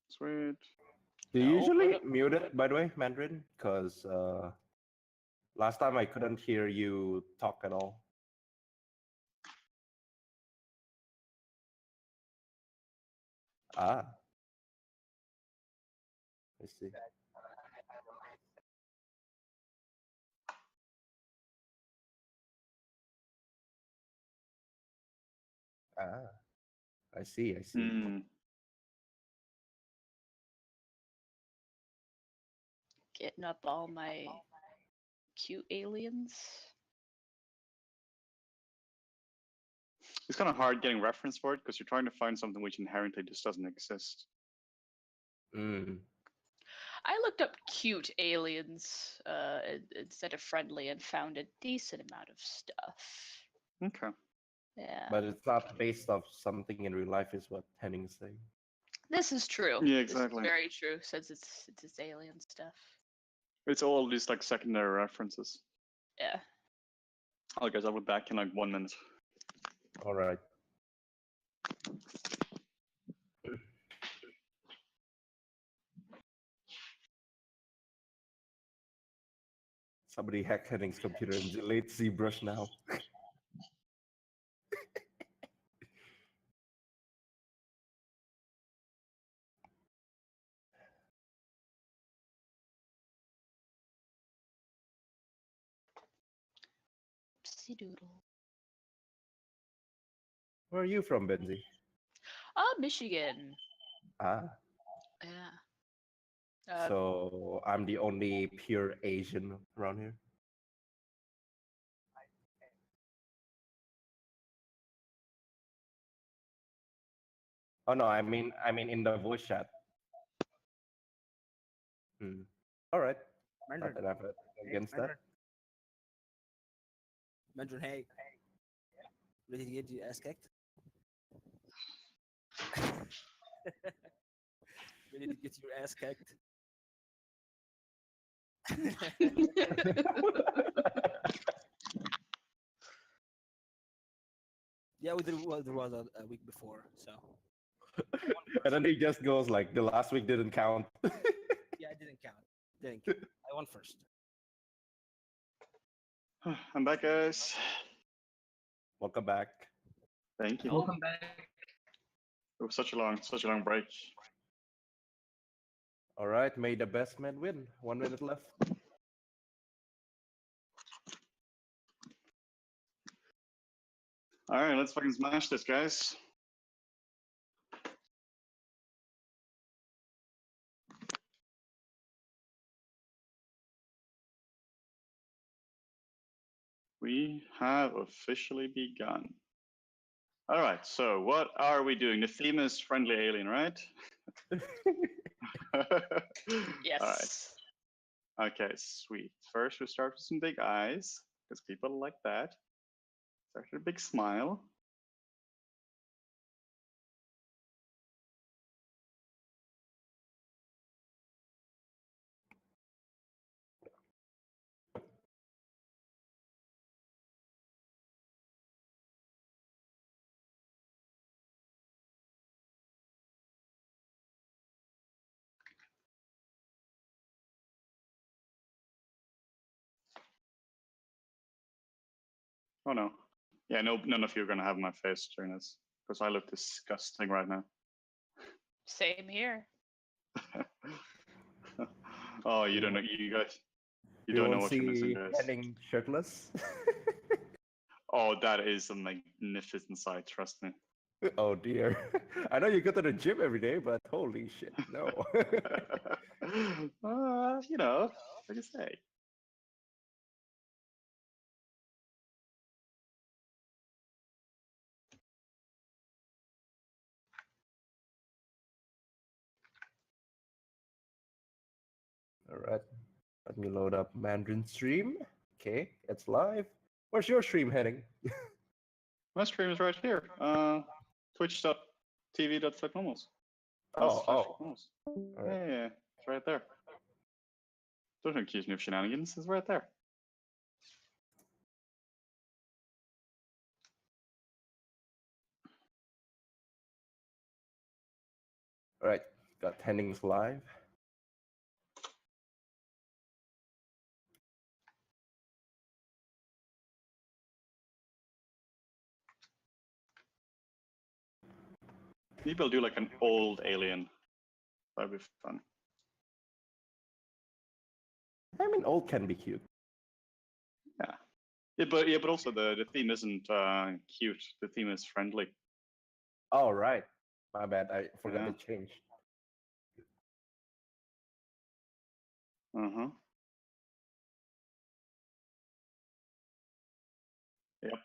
Sweet. Do you No, usually but- mute it, by the way, Mandarin? Because last time I couldn't hear you talk at all. Ah, I see. Ah, I see. I see. Hmm. Getting up all my cute aliens. It's kind of hard getting reference for it because you're trying to find something which inherently just doesn't exist. Mm. I looked up cute aliens instead of friendly and found a decent amount of stuff. Okay. Yeah. But it's not based off something in real life, is what Henning's saying. This is true. Yeah, This is exactly. very true, since it's alien stuff. It's all these like secondary references. Yeah. I guess I'll be back in like 1 minute. All right. Somebody hack Henning's computer and delete ZBrush now. Oopsie doodle. Where are you from, Benzi? Oh, Michigan. Ah, Yeah. so I'm the only pure Asian around here. Oh no, I mean in the voice chat. Hmm. All right. Not Mandarin. that I've heard against that. Mandarin, hey. Ready to get your ass kicked? Ready to get your ass kicked? Yeah, we did well, there was a week before, so. And then he just goes like, the last week didn't count. Yeah, it didn't count. Didn't count. I won first. I'm back, guys. Welcome back. Thank you. Welcome back. It was such a long break. All right, may the best man win. 1 minute left. All right, let's fucking smash this, guys. We have officially begun. All right, so what are we doing? The theme is friendly alien, right? Yes. All right. Okay, sweet. First, we start with some big eyes, because people like that. Start with a big smile. Oh no. Yeah, no, none of you are gonna have my face during this, because I look disgusting right now. Same here. Oh, you don't know, you guys. You You don't know won't what you're missing, see guys. Henning shirtless. Oh, that is a magnificent sight, trust me. Oh dear. I know you go to the gym every day, but holy shit, no. You know, like I say. All right. Let me load up Mandarin stream. Okay, it's live. Where's your stream heading? My stream is right here. Twitch.tv/Flippednormals. Oh, oh. Flippednormals. All right. Yeah, it's right there. Don't accuse me of shenanigans. It's right there. All right. Got Henning's live. Maybe I'll do like an old alien. That'd be fun. I mean, old can be cute. Yeah, but also the theme isn't cute. The theme is friendly. Oh, right. My bad. I forgot Yeah. to change. Uh-huh. Yep.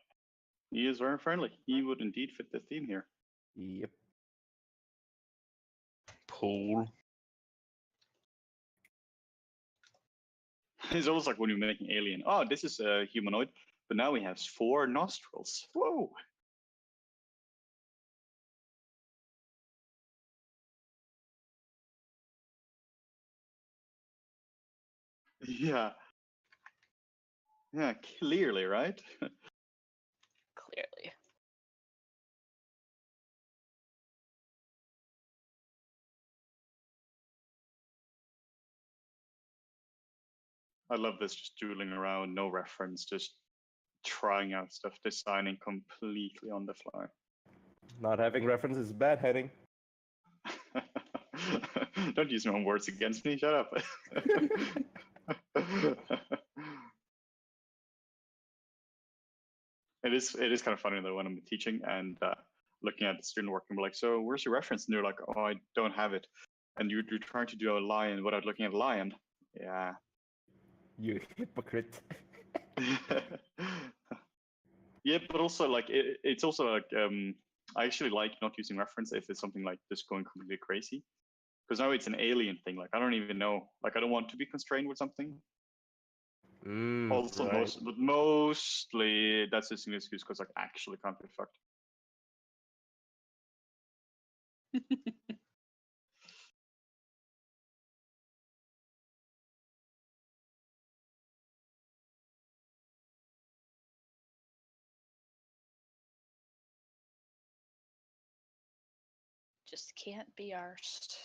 He is very friendly. He would indeed fit the theme here. Yep. Paul. It's almost like when you're making Alien. Oh, this is a humanoid, but now he has 4 nostrils. Whoa! Yeah. Yeah, clearly, right? Clearly. I love this, just doodling around, no reference, just trying out stuff, designing completely on the fly. Not having reference is bad, Henning. Don't use my own words against me, shut up. It is kind of funny though when I'm teaching and looking at the student work and be like, so where's your reference? And they're like, oh, I don't have it. And you're trying to do a lion without looking at a lion. Yeah. You hypocrite. Yeah, but also like it's also like I actually like not using reference if it's something like just going completely crazy, because now it's an alien thing. Like I don't even know. Like I don't want to be constrained with something. Also, right. mostly that's just an excuse because like actually can't be fucked. Just can't be arsed.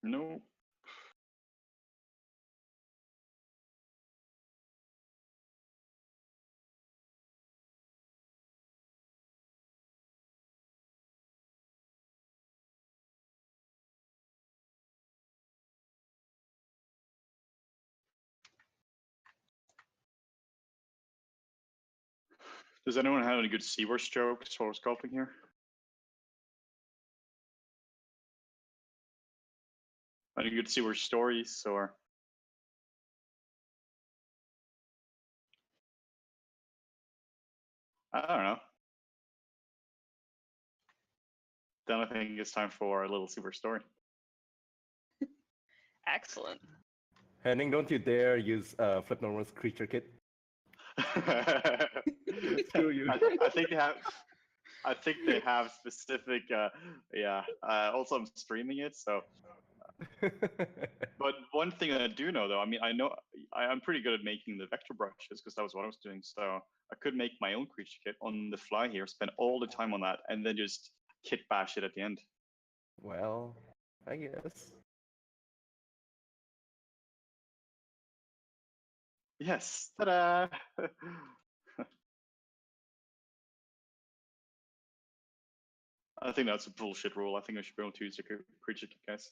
No. Does anyone have any good Zbrush jokes for sculpting here? Any good Zbrush stories or? I don't know. Then I think it's time for a little Zbrush story. Excellent. Henning, don't you dare use Flippednormals creature kit. Screw you. I think they have. I think they have specific. Yeah. Also, I'm streaming it, so. But one thing I do know, though, I mean, I know I'm pretty good at making the vector brushes because that was what I was doing. So I could make my own creature kit on the fly here, spend all the time on that, and then just kit bash it at the end. Well, I guess. Yes. Ta-da! I think that's a bullshit rule. I think I should be able to use a creature kit, guys.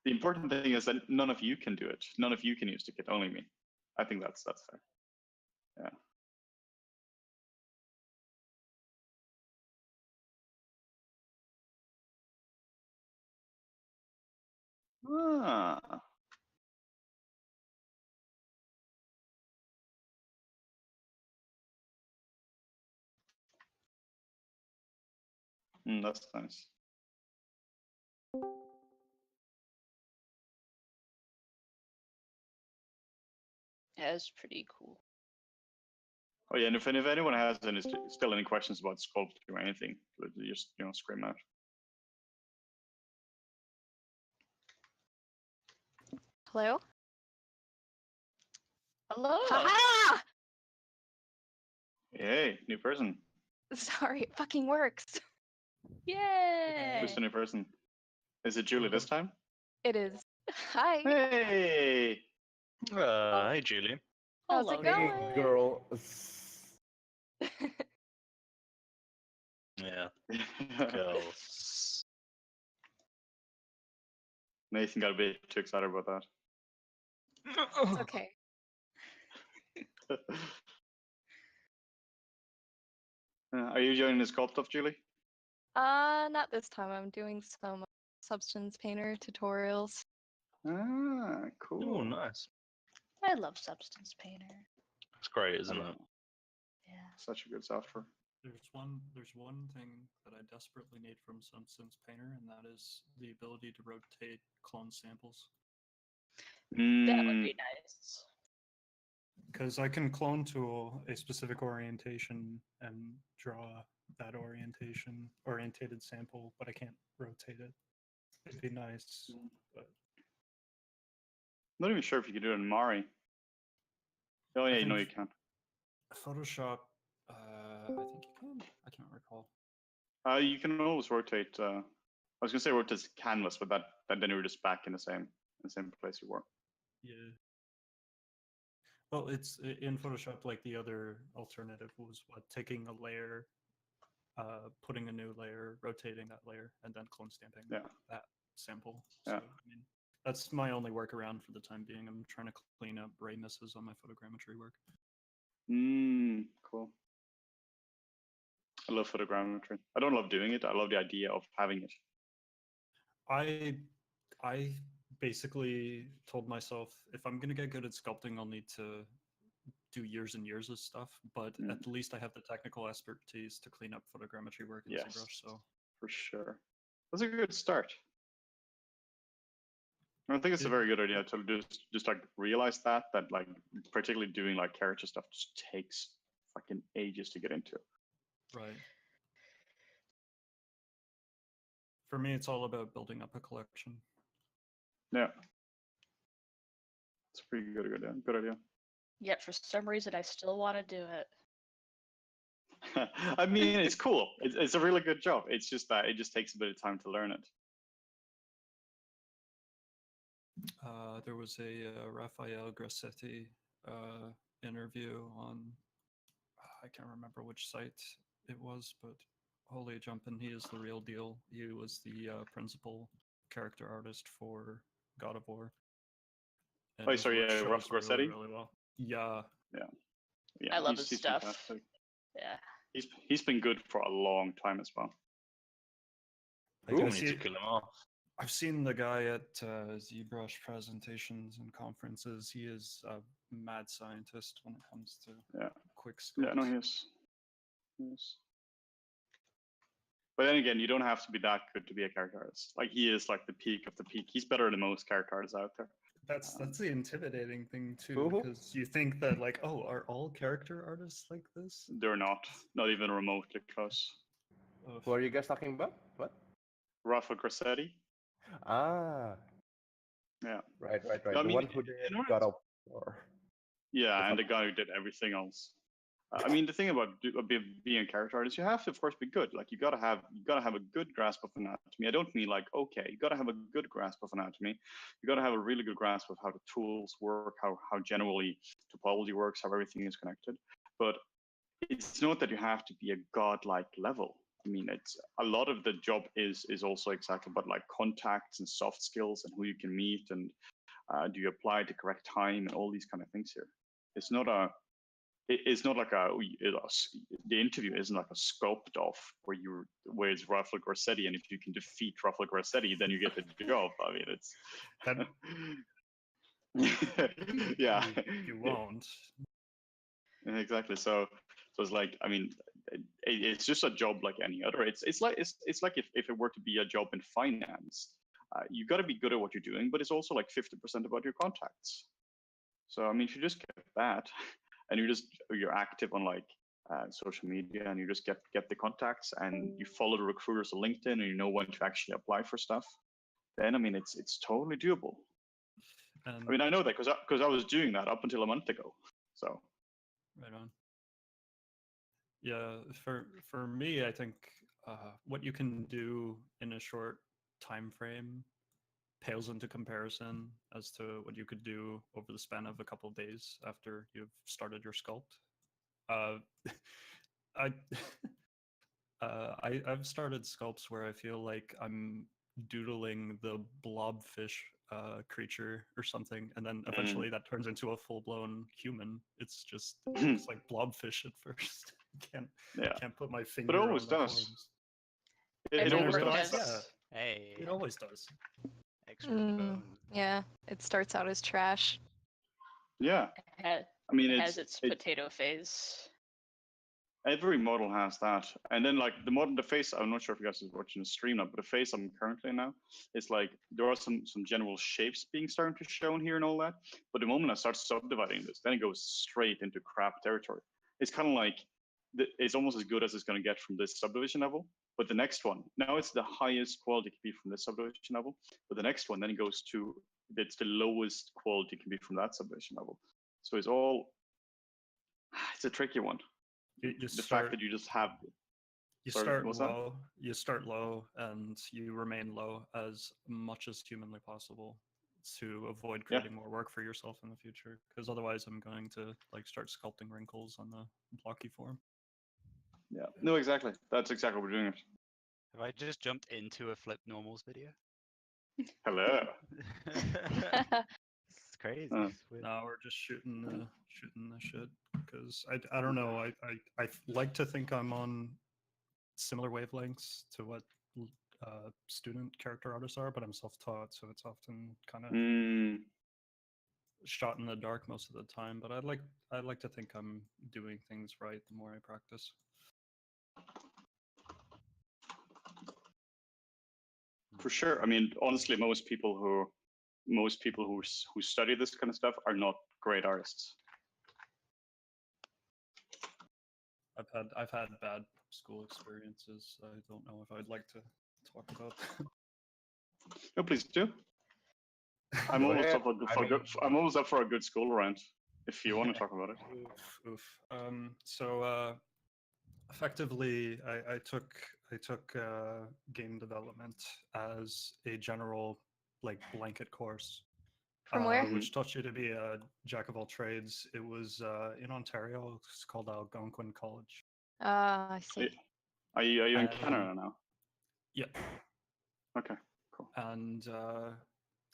The important thing is that none of you can do it. None of you can use the kit, only me. I think that's fair. Yeah. Ah. That's nice. Yeah, it's pretty cool. Oh yeah, and if anyone has still any questions about sculpting or anything, just scream out. Hello? Hello. Haha! Hey, new person. Sorry, it fucking works. Yay. Who's the new person? Is it Julie this time? It is. Hi. Hey! Hi, Julie. How's Hello, it Hey, going? girl. Yeah, girls. Nathan got a bit too excited about It's okay. that. Are you joining the sculpt stuff, Julie? Not this time. I'm doing some substance painter tutorials. Ah, cool. Oh, nice. I love Substance Painter. It's great, isn't it? Yeah. Such a good software. There's one thing that I desperately need from Substance Painter, and that is the ability to rotate clone samples. That would be nice. Because I can clone to a specific orientation and draw that orientated sample, but I can't rotate it. It'd be nice, but Not even sure if you can do it in Mari. Oh yeah, you know you can. Photoshop, I think you can. I can't recall. You can always rotate. I was gonna say rotate canvas, but then you're just back in the same place you were. Yeah. Well, it's in Photoshop. Like the other alternative was taking a layer, putting a new layer, rotating that layer, and then clone stamping that sample. So, Yeah. I mean, that's my only workaround for the time being. I'm trying to clean up gray misses on my photogrammetry work. Cool. I love photogrammetry. I don't love doing it. I love the idea of having it. I basically told myself if I'm gonna get good at sculpting, I'll need to do years and years of stuff. But at least I have the technical expertise to clean up photogrammetry work in Yes. ZBrush. So For sure. That's a good start. I think it's a very good idea to just like realize that like particularly doing like character stuff just takes fucking ages to get into. right. For me, it's all about building up a collection. Yeah. It's a pretty good idea. Good idea. Yet for some reason I still want to do it. I mean, it's cool. It's a really good job. It's just that it just takes a bit of time to learn it. There was a Raphael Grassetti interview on, I can't remember which site it was, but holy jumpin', he is the real deal. He was the principal character artist for God of War. And Oh, his sorry, work yeah, shows Raph Grassetti? really, really well. Yeah. Yeah, I love his he's stuff. fantastic. Yeah. He's been good for a long time as well. I think Ooh. we need to kill him off. I've seen the guy at ZBrush presentations and conferences. He is a mad scientist when it comes to quick sculpt. Yeah, no, he is. Yes. But then again, you don't have to be that good to be a character artist. Like he is like the peak of the peak. He's better than most character artists out there. That's the intimidating thing too, Who? because you think that like, oh, are all character artists like this? They're not even remotely close. Who are you guys talking about? What? Rafa Grassetti. Ah. Yeah. Right. I The mean, one who did in order God to- of War. Yeah, and the guy who did everything else. I mean, the thing about being a character artist, you have to, of course, be good. Like you gotta have a good grasp of anatomy. I don't mean like you gotta have a good grasp of anatomy. You gotta have a really good grasp of how the tools work, how generally topology works, how everything is connected. But it's not that you have to be a godlike level. I mean, it's a lot of the job is also exactly about like contacts and soft skills and who you can meet and do you apply at the correct time and all these kind of things here. It's not like the interview isn't like a sculpt off where it's Rafael Grassetti, and if you can defeat Rafael Grassetti, then you get the job. I mean, it's yeah, you won't. Exactly. So it's like, I mean, it's just a job like any other. It's like if it were to be a job in finance, you got to be good at what you're doing, but it's also like 50% about your contacts. So I mean, if you just get that, and you're active on like social media, and you just get the contacts, and you follow the recruiters on LinkedIn, and you know when to actually apply for stuff, then I mean, it's totally doable. And I mean, I know that because I was doing that up until a month ago. So right on. Yeah, for me, I think what you can do in a short time frame pales into comparison as to what you could do over the span of a couple of days after you've started your sculpt. Uh, I, I've started sculpts where I feel like I'm doodling the blobfish creature or something, and then eventually that turns into a full-blown human. It's just it looks like blobfish at first. yeah, Can't put my but finger it on always the does. forms. It And always never does. does. Hey, It always does. extra Mm, bone. yeah, it starts out as trash. Yeah, Ha- I mean, has its potato phase. every model has that. And then like the face, I'm not sure if you guys are watching the stream now, but the face I'm currently in now, it's like there are some general shapes being starting to show in here and all that. But the moment I start subdividing this, then it goes straight into crap territory. It's kind of like it's almost as good as it's going to get from this subdivision level. But the next one, now it's the highest quality it can be from this subdivision level. But the next one, then it goes to it's the lowest quality it can be from that subdivision level. So it's a tricky one. The fact that you just have You Sorry, start what's that? low. You start low, and you remain low as much as humanly possible to avoid creating more work for yourself in the future. Because otherwise, I'm going to like start sculpting wrinkles on the blocky form. Yeah, no, exactly. That's exactly what we're doing. Have I just jumped into a Flippednormals video? Hello. It's crazy. Uh. It's weird. Now we're just shooting the shit. Because I don't know. I like to think I'm on similar wavelengths to what student character artists are, but I'm self-taught, so it's often kind of shot in the dark most of the time. But I'd like to think I'm doing things right the more I practice. For sure. I mean, honestly, most people who study this kind of stuff are not great artists. I've had bad school experiences. I don't know if I'd like to talk about them. No, please do. I'm almost up for a good school rant if you want to talk about it. Oof. So effectively, I took game development as a general like blanket course. From where? Which taught you to be a jack of all trades. It was in Ontario. It's called Algonquin College. I see. Are you in Canada now? Yeah. Okay, cool. And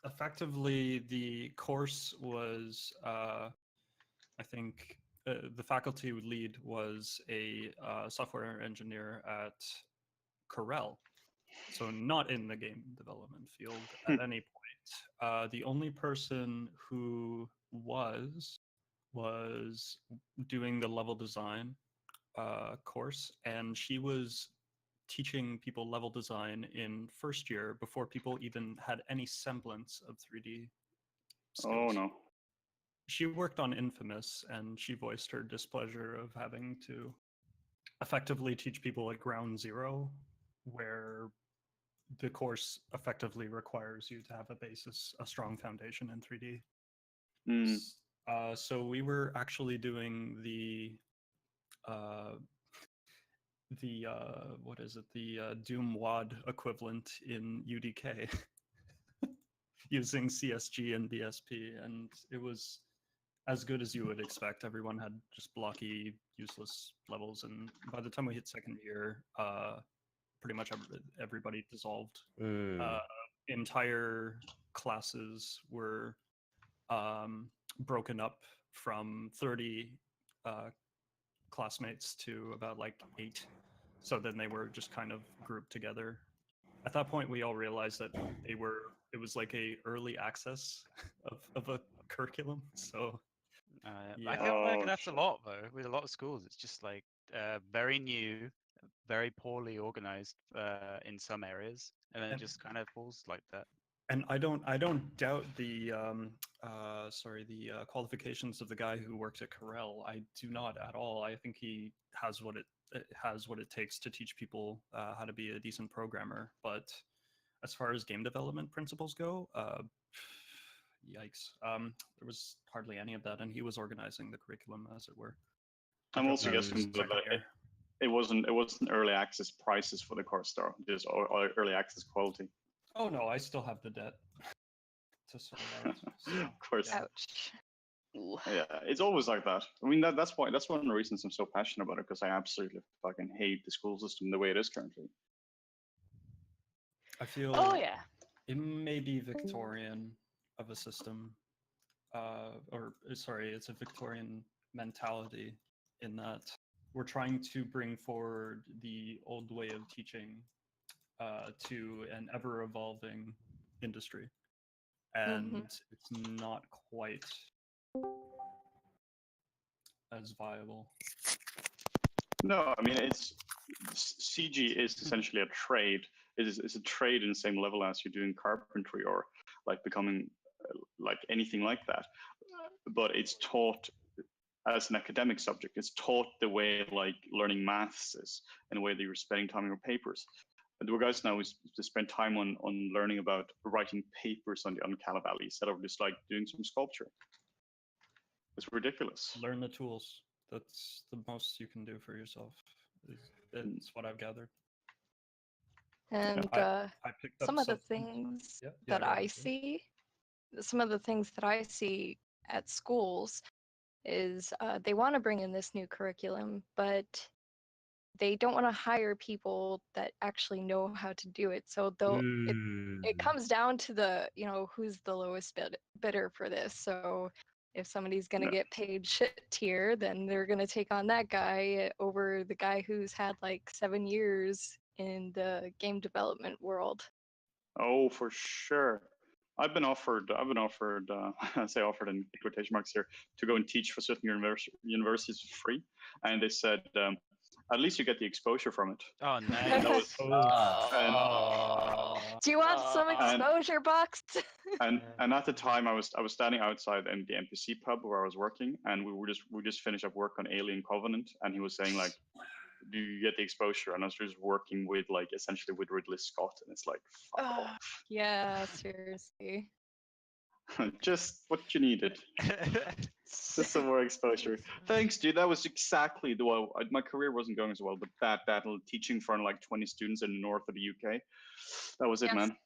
effectively, the course was, I think, the faculty lead was a software engineer at Corel, so not in the game development field at any point. The only person who was doing the level design course, and she was teaching people level design in first year before people even had any semblance of 3D skills. Oh no. She worked on Infamous, and she voiced her displeasure of having to effectively teach people at ground zero, where the course effectively requires you to have a strong foundation in 3D. So we were actually doing the what is it? The Doom WAD equivalent in UDK using CSG and BSP, and it was as good as you would expect. Everyone had just blocky, useless levels, and by the time we hit second year, pretty much everybody dissolved. Entire classes were broken up from 30 classmates to about like 8. So then they were just kind of grouped together. At that point, we all realized that it was like a early access of a curriculum. So I feel like that's a lot though. With a lot of schools, it's just like very new, very poorly organized in some areas, and then it just kind of falls like that. And I don't doubt the qualifications of the guy who worked at Corel. I do not at all. I think he has what it takes to teach people how to be a decent programmer. But as far as game development principles go, Yikes. There was hardly any of that, and he was organizing the curriculum, as it were. I'm also guessing that Second year. it wasn't early access prices for the course though, just early access quality. Oh no, I still have the debt to sort out. So, Of course. yeah. Ouch. Ooh. Yeah, it's always like that. I mean, that's one of the reasons I'm so passionate about it, because I absolutely fucking hate the school system the way it is currently. I feel Oh yeah. it may be Victorian of a system, sorry, it's a Victorian mentality in that we're trying to bring forward the old way of teaching to an ever-evolving industry, and it's not quite as viable. No, I mean CG is essentially a trade. It's a trade in the same level as you're doing carpentry or like becoming like anything like that. But it's taught as an academic subject. It's taught the way like learning maths is, in a way that you're spending time on your papers. And the guys now is to spend time on learning about writing papers on the Uncala Valley instead of just like doing some sculpture. It's ridiculous. Learn the tools. That's the most you can do for yourself. It's what I've gathered. And I picked up some of the something. things Yeah, that go I ahead, Jim. see, some of the things that I see at schools is they want to bring in this new curriculum, but they don't want to hire people that actually know how to do it. So it comes down to the, who's the lowest bidder for this. So if somebody's going to Yeah. get paid shit tier, then they're going to take on that guy over the guy who's had like 7 years in the game development world. Oh, for sure. I've been offered, I say offered in quotation marks here, to go and teach for certain universities for free. And they said, at least you get the exposure from it. Oh, And nice. that was, Do you want some exposure, Box? and at the time I was standing outside in the NPC pub where I was working, and we just finished up work on Alien Covenant, and he was saying like, do you get the exposure? And I was just working with like essentially with Ridley Scott, and it's like, fuck off. Yeah, seriously. Just what you needed. Just some more exposure. Thanks, dude. That was exactly the way my career wasn't going as well, but that battle teaching for like 20 students in the north of the UK, that was it, Yes. man.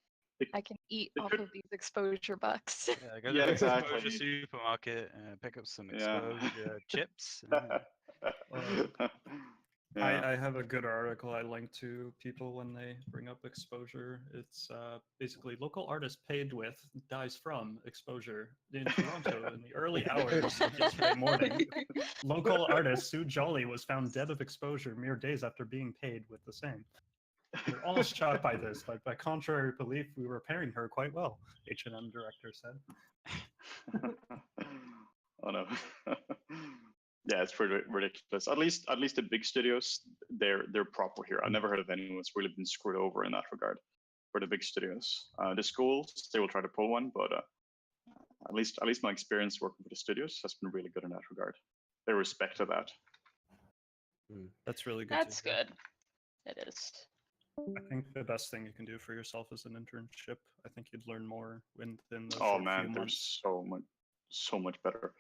I can eat it off could- of these exposure bucks. Yeah, go to Yeah, the exactly. exposure supermarket, pick up some Yeah. exposure chips. Yeah. I have a good article I link to people when they bring up exposure. It's basically local artist paid with dies from exposure in Toronto in the early hours of yesterday morning. Local artist Sue Jolly was found dead of exposure mere days after being paid with the same. We're all shocked by this, but by contrary belief, we were paying her quite well, H&M director said. Oh no. Yeah, it's pretty ridiculous. At least the big studios, they're proper here. I've never heard of anyone that's really been screwed over in that regard. For the big studios, the schools, they will try to pull one, but at least my experience working with the studios has been really good in that regard. They respect that. That's really good. That's good. It is. I think the best thing you can do for yourself is an internship. I think you'd learn more within the Oh short man, few they're months. so much better.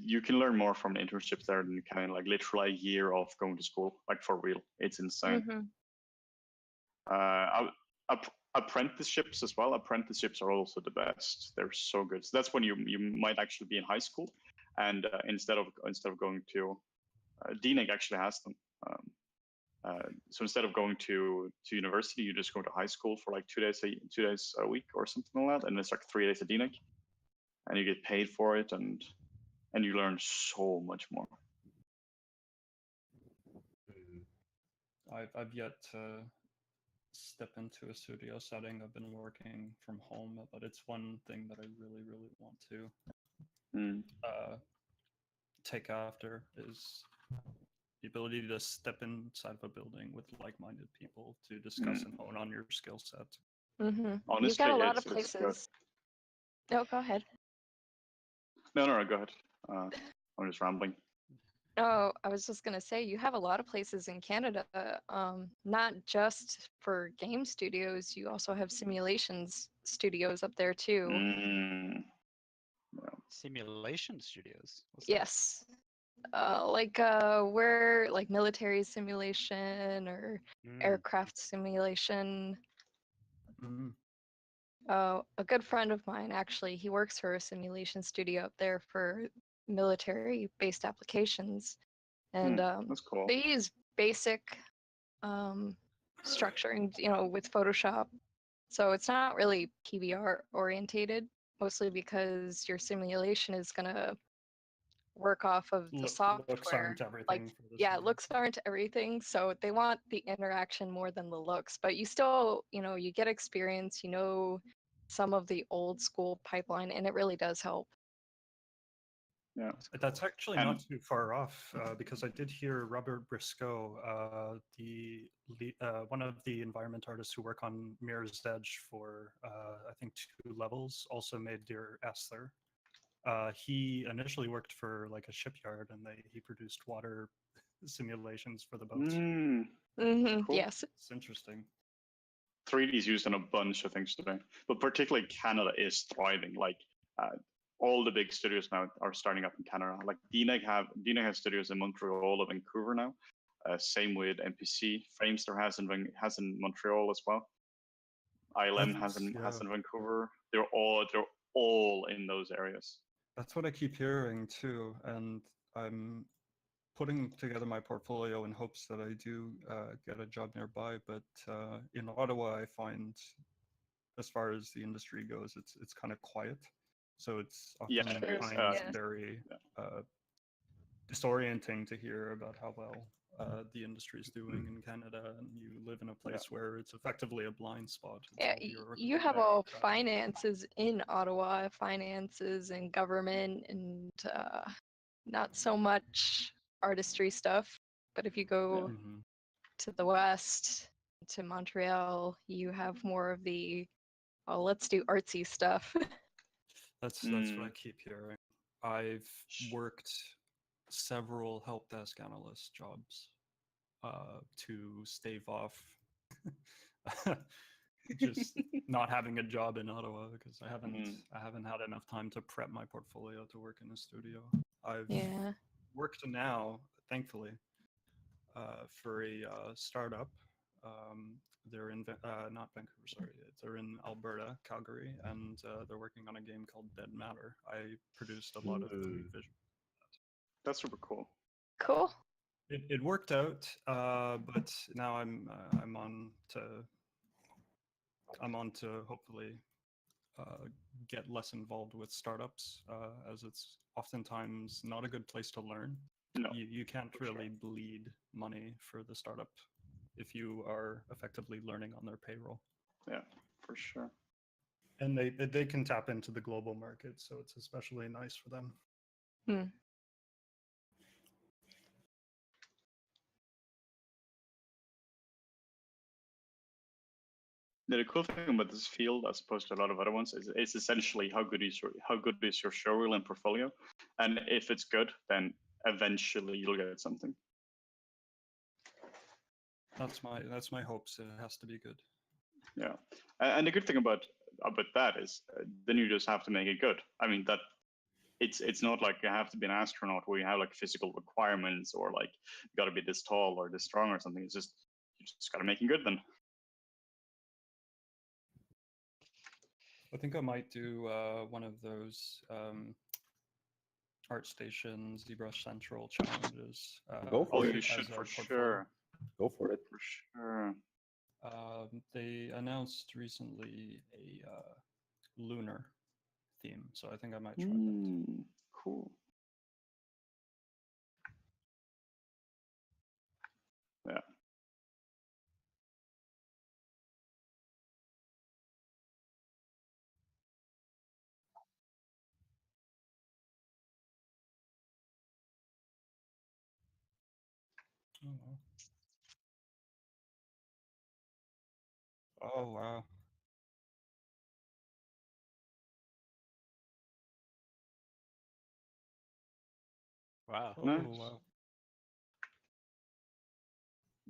You can learn more from internships there than you can in like literally a year of going to school, like for real. It's insane. Apprenticeships as well. Apprenticeships are also the best. They're so good. So that's when you might actually be in high school, and instead of going to DNEG actually has them. So instead of going to university, you just go to high school for like 2 days a week or something like that, and it's like 3 days at DNEG, and you get paid for it, and you learn so much more. I've yet to step into a studio setting. I've been working from home, but it's one thing that I really, really want to take after is the ability to step inside of a building with like-minded people to discuss and hone on your skill set. Honestly, you've got a lot of it's good. places. No, go ahead. No, go ahead. I'm just rambling. Oh, I was just gonna say you have a lot of places in Canada, not just for game studios. You also have simulations studios up there too. Mm. Simulation studios. What's that? Yes, like where like military simulation or Mm. aircraft simulation. Mm. A good friend of mine actually, he works for a simulation studio up there for military-based applications, and That's cool. they use basic structuring, with Photoshop. So it's not really PBR orientated, mostly because your simulation is gonna work off of the Looks software. aren't everything Like, for this. yeah, looks aren't everything, so they want the interaction more than the looks. But you still, you get experience, some of the old school pipeline, and it really does help. Yeah. That's actually And- not too far off because I did hear Robert Briscoe, one of the environment artists who work on Mirror's Edge for I think 2 levels, also made Dear Esther. He initially worked for like a shipyard, and he produced water simulations for the boats. Mm. Mm-hmm. Cool. Yes. It's interesting. 3D is used in a bunch of things today, but particularly Canada is thriving. Like all the big studios now are starting up in Canada. Like DNEG has studios in Montreal and Vancouver now. Same with NPC. Framester has in Montreal as well. ILM has in Vancouver. They're all in those areas. That's what I keep hearing too, and I'm putting together my portfolio in hopes that I do get a job nearby. But in Ottawa, I find, as far as the industry goes, it's kind of quiet. So it's Yeah, often it is. very disorienting to hear about how well the industry is doing in Canada, and you live in a place where it's effectively a blind spot. It's Yeah, all bureaucracy. you have all finances in Ottawa, finances and government, and not so much artistry stuff. But if you go Mhm. to the west, to Montreal, you have more of the, oh, let's do artsy stuff. That's what I keep hearing. I've worked several help desk analyst jobs to stave off just not having a job in Ottawa, because I haven't had enough time to prep my portfolio to work in a studio. I've Yeah. worked now, thankfully, for a startup. They're in not Vancouver, sorry. They're in Alberta, Calgary, and they're working on a game called Dead Matter. I produced a lot of the visual. That's super cool. Cool. It worked out, but now I'm on to hopefully get less involved with startups, as it's oftentimes not a good place to learn. No, you can't really bleed money for the startup if you are effectively learning on their payroll. Yeah, for sure. And they can tap into the global market, so it's especially nice for them. The cool thing about this field, as opposed to a lot of other ones, is it's essentially how good is your showreel and portfolio, and if it's good, then eventually you'll get something. That's my hopes. It has to be good. Yeah, and the good thing about that is then you just have to make it good. I mean that it's not like you have to be an astronaut where you have like physical requirements or like you got to be this tall or this strong or something. It's just you just got to make it good then. I think I might do one of those ArtStation ZBrush Central challenges. Go for it. You should for sure. Go for it. For sure. They announced recently a lunar theme, so I think I might try that. Cool. Yeah. Oh wow. Wow. Oh Nice. wow.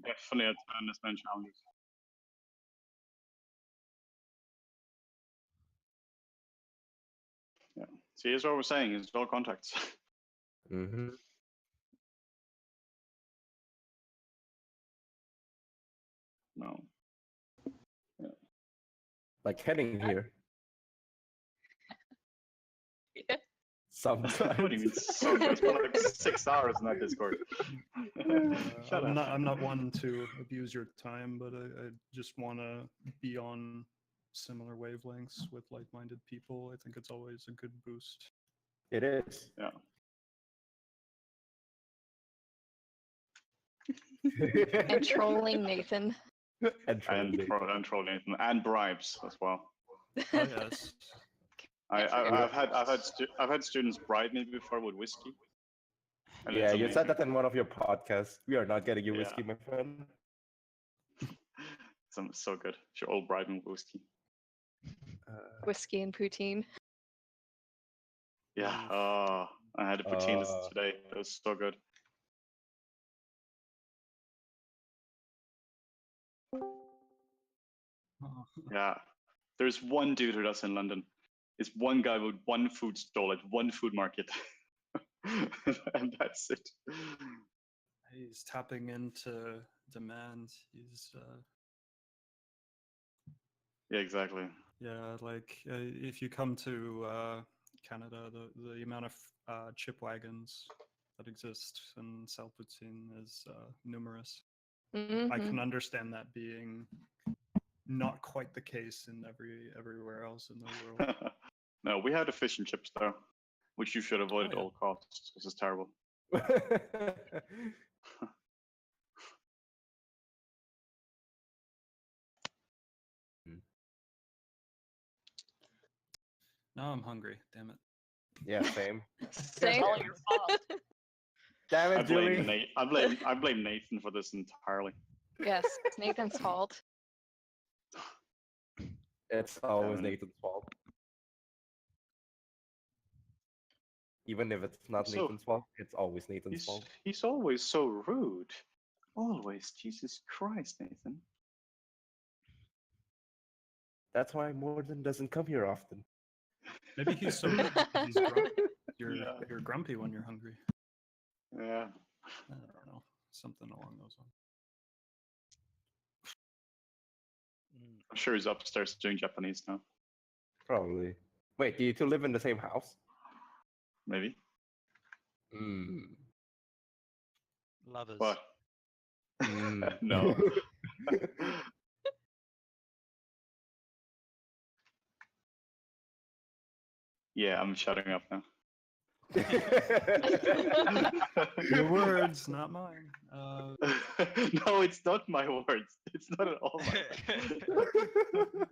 Definitely a man challenges. Yeah. See, here's what we're saying: it's all contacts. Mm-hmm. No. Yeah. Like heading here. Yeah. Sometimes. What do you mean? So good. It's been like 6 hours in that Discord. Shut up. I'm not one to abuse your time, but I just want to be on similar wavelengths with like-minded people. I think it's always a good boost. It is. Yeah. And trolling Nathan. and trolling Nathan. And troll Nathan and bribes as well. Oh yes. I've had students bribe me before with whiskey. And Yeah, it's you said amazing. that in one of your podcasts. We are not getting you Yeah. whiskey, my friend. It's so good. You're all bribing with whiskey. Whiskey and poutine. Yeah. Oof. Oh, I had a poutine this today. It was so good. Oh. Yeah. There's one dude who does in London. It's one guy with one food stall at one food market. And that's it. He's tapping into demand. He's Yeah, exactly. yeah, like if you come to Canada, the amount of chip wagons that exist and sell poutine is numerous. I Mhm. can understand that being not quite the case in everywhere else in the world. No, we had a fish and chips there, which you should avoid at Oh, yeah. all costs. This is terrible. Now I'm hungry. Damn it. Yeah, same. It's Same. all your fault. Damn I it, blame Julie. Nate. I blame Nathan for this entirely. Yes, it's Nathan's fault. It's always Damn it. Nathan's fault. Even if it's not So- Nathan's fault, it's always Nathan's fault. He's always so rude. Always, Jesus Christ, Nathan. That's why Morden doesn't come here often. Maybe he's so good because he's grumpy. Yeah. You're grumpy when you're hungry. Yeah. I don't know. Something along those lines. I'm sure he's upstairs doing Japanese now. Probably. Wait, do you two live in the same house? Maybe. Mm. Lovers. What? Mm. No. Yeah, I'm shutting up now. Your words, not mine. No, it's not my words. It's not at all my words.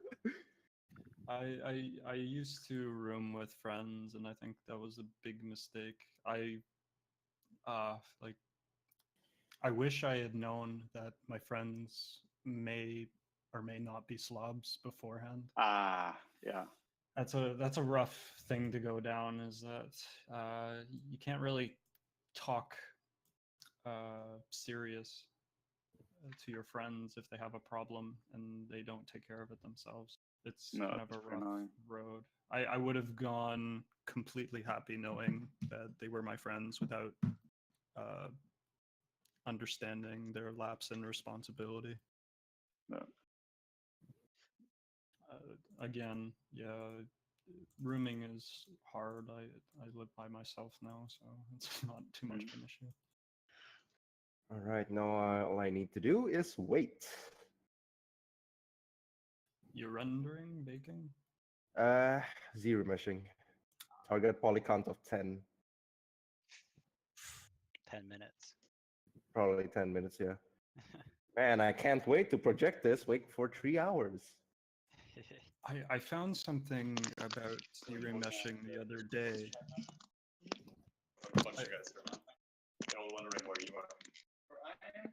I used to room with friends, and I think that was a big mistake. I wish I had known that my friends may or may not be slobs beforehand. Ah, yeah. That's a rough thing to go down. Is that you can't really talk serious to your friends if they have a problem and they don't take care of it themselves. It's No, kind of it's a pretty rough annoying. road. I would have gone completely happy knowing that they were my friends without understanding their lapse in responsibility. No. Again, yeah, rooming is hard. I live by myself now, so it's not too much of an issue. All right, now all I need to do is wait. You're rendering, baking? Zero meshing. Target poly count of 10. 10 minutes. Probably 10 minutes, yeah. Man, I can't wait to project this. Wait for 3 hours. I found something about zero meshing the other day. A bunch of guys around. They're all wondering where you are.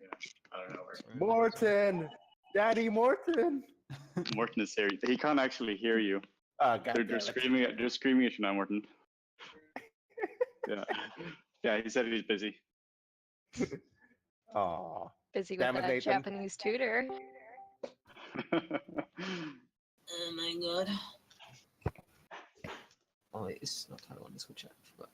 Yeah, I don't know where. Sorry. Morton! Daddy Morton! Morton is here. He can't actually hear you. Ah, God They're damn it. screaming at you now, Morton. Yeah. Yeah, he said he's busy. Aw. Busy with Damn it, that Nathan. Japanese tutor. Oh my god. Oh, wait, it's not how I want to switch up. But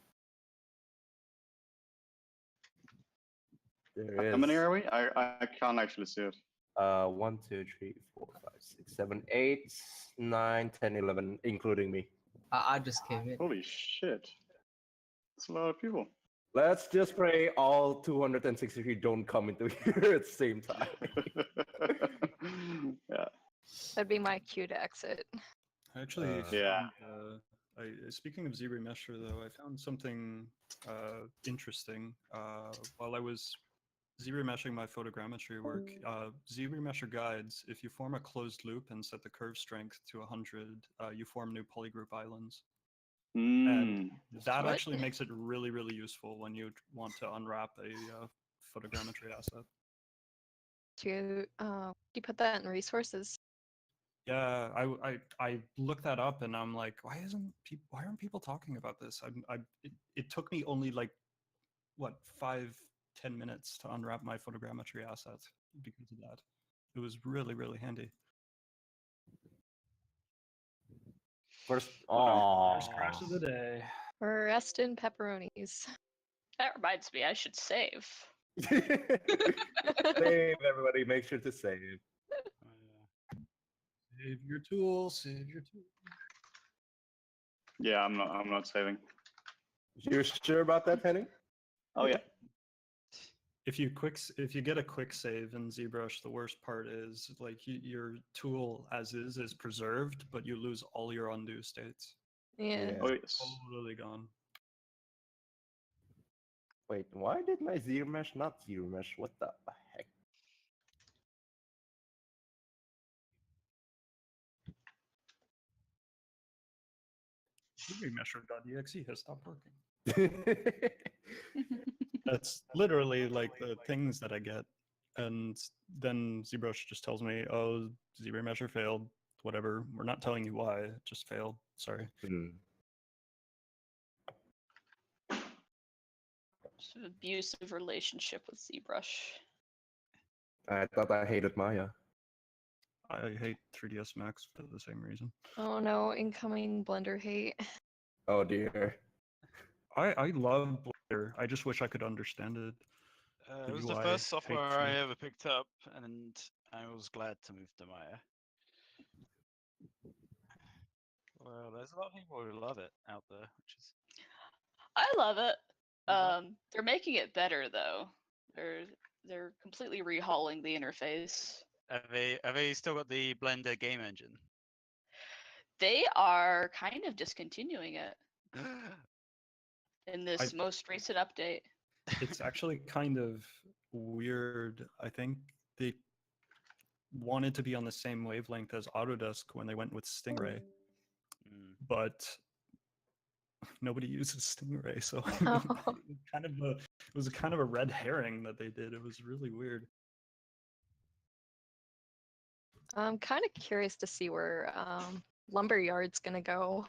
There How many is are we? I can't actually see it. 1, 2, 3, 4, 5, 6, 7, 8, 9, 10, 11, including me. I just came in. Holy shit. That's a lot of people. Let's just pray all 263 don't come into here at the same time. Yeah. That'd be my cue to exit. I actually Yeah. found, speaking of ZRemesher though, I found something interesting while I was ZRemeshing my photogrammetry work. ZRemesher guides, if you form a closed loop and set the curve strength to 100, you form new polygroup islands. And that What? actually makes it really, really useful when you want to unwrap a photogrammetry asset. Do you put that in resources? Yeah, I looked that up and I'm like, why aren't people talking about this? It took me only like what 5-10 minutes to unwrap my photogrammetry asset because of that. It was really, really handy. First, First crash of the day. Rest in pepperonis. That reminds me, I should save. save, everybody. Make sure to save. Save your tool. Save your tool. Yeah, I'm not saving. You're sure about that, Henning? Oh yeah. If you get a quick save in ZBrush, the worst part is like your tool as is preserved, but you lose all your undo states. Yeah. Oh yes. Totally gone. Wait, why did my ZRemesh not ZRemesh? What the heck? ZRemesher.exe has stopped working. That's literally like the things that I get. And then ZBrush just tells me, oh, ZRemesher failed. Whatever. We're not telling you why. It just failed. Sorry. It's an abusive relationship with ZBrush. I thought I hated Maya. I hate 3ds Max for the same reason. Oh no, incoming Blender hate. Oh dear. I love Blender. I just wish I could understand it. It was the UI first software hates I me. ever picked up, and I was glad to move to Maya. Well, there's a lot of people who love it out there, which is I love it. They're making it better though. They're completely rehauling the interface. have they still got the Blender game engine? They are kind of discontinuing it in this most recent update. It's actually kind of weird. I think they wanted to be on the same wavelength as Autodesk when they went with Stingray, but nobody uses Stingray, so it was kind of a red herring that they did. It was really weird. I'm kind of curious to see where Lumberyard's gonna go.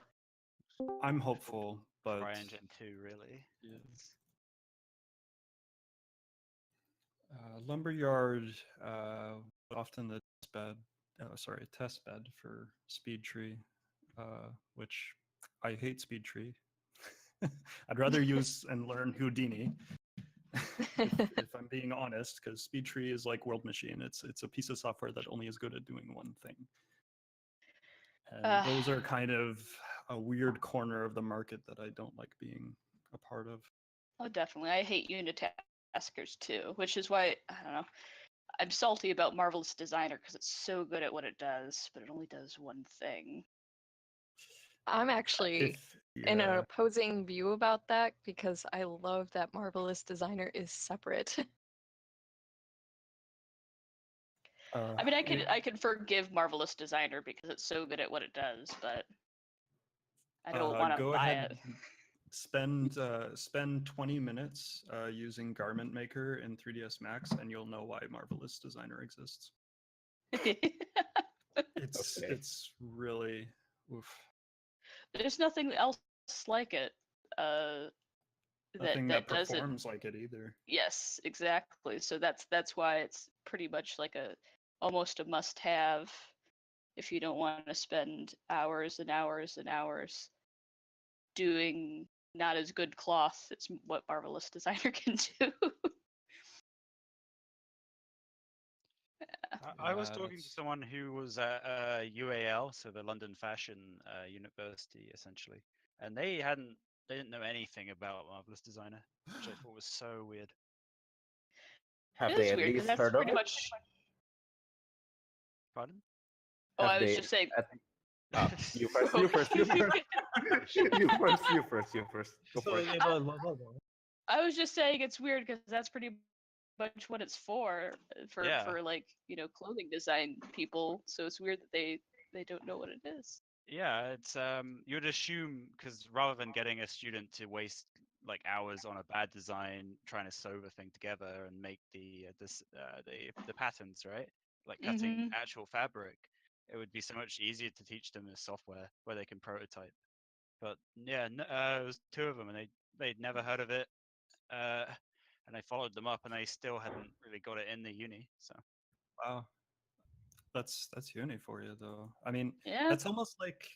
I'm hopeful, but CryEngine 2, really. Yeah. Lumberyard often the test bed for SpeedTree, which I hate SpeedTree. I'd rather use and learn Houdini. if I'm being honest, because SpeedTree is like World Machine. It's a piece of software that only is good at doing one thing. And those are kind of a weird corner of the market that I don't like being a part of. Oh, definitely. I hate unitaskers too, which is why, I don't know, I'm salty about Marvelous Designer because it's so good at what it does, but it only does one thing. I'm actually in an opposing view about that because I love that Marvelous Designer is separate. I mean, I can forgive Marvelous Designer because it's so good at what it does, but I don't want to go buy ahead, it. spend 20 minutes using Garment Maker in 3ds Max, and you'll know why Marvelous Designer exists. It's really oof. There's nothing else like it. Nothing that that does it. performs like it either. Yes, exactly. So that's why it's pretty much like almost a must-have if you don't want to spend hours and hours and hours doing not as good cloth. It's what Marvelous Designer can do. I was Yeah, talking to that's- someone who was at UAL, so the London Fashion University, essentially, and they didn't know anything about Marvelous Designer, which I thought was so weird. Have It they is at weird because least that's heard of pretty it? much. Pardon? Oh, Have I was they just saying. you first, you first, you first. You first. Go for it. I was just saying it's weird because that's pretty much what it's for Yeah. like clothing design people. So it's weird that they don't know what it is. Yeah, it's you'd assume, because rather than getting a student to waste like hours on a bad design trying to sew the thing together and make the patterns, right? Like cutting actual fabric, it would be so much easier to teach them the software where they can prototype. But yeah, it was two of them, and they'd never heard of it. And I followed them up, and they still hadn't really got it in the uni. So Wow, that's uni for you, though. I mean, Yeah. that's almost like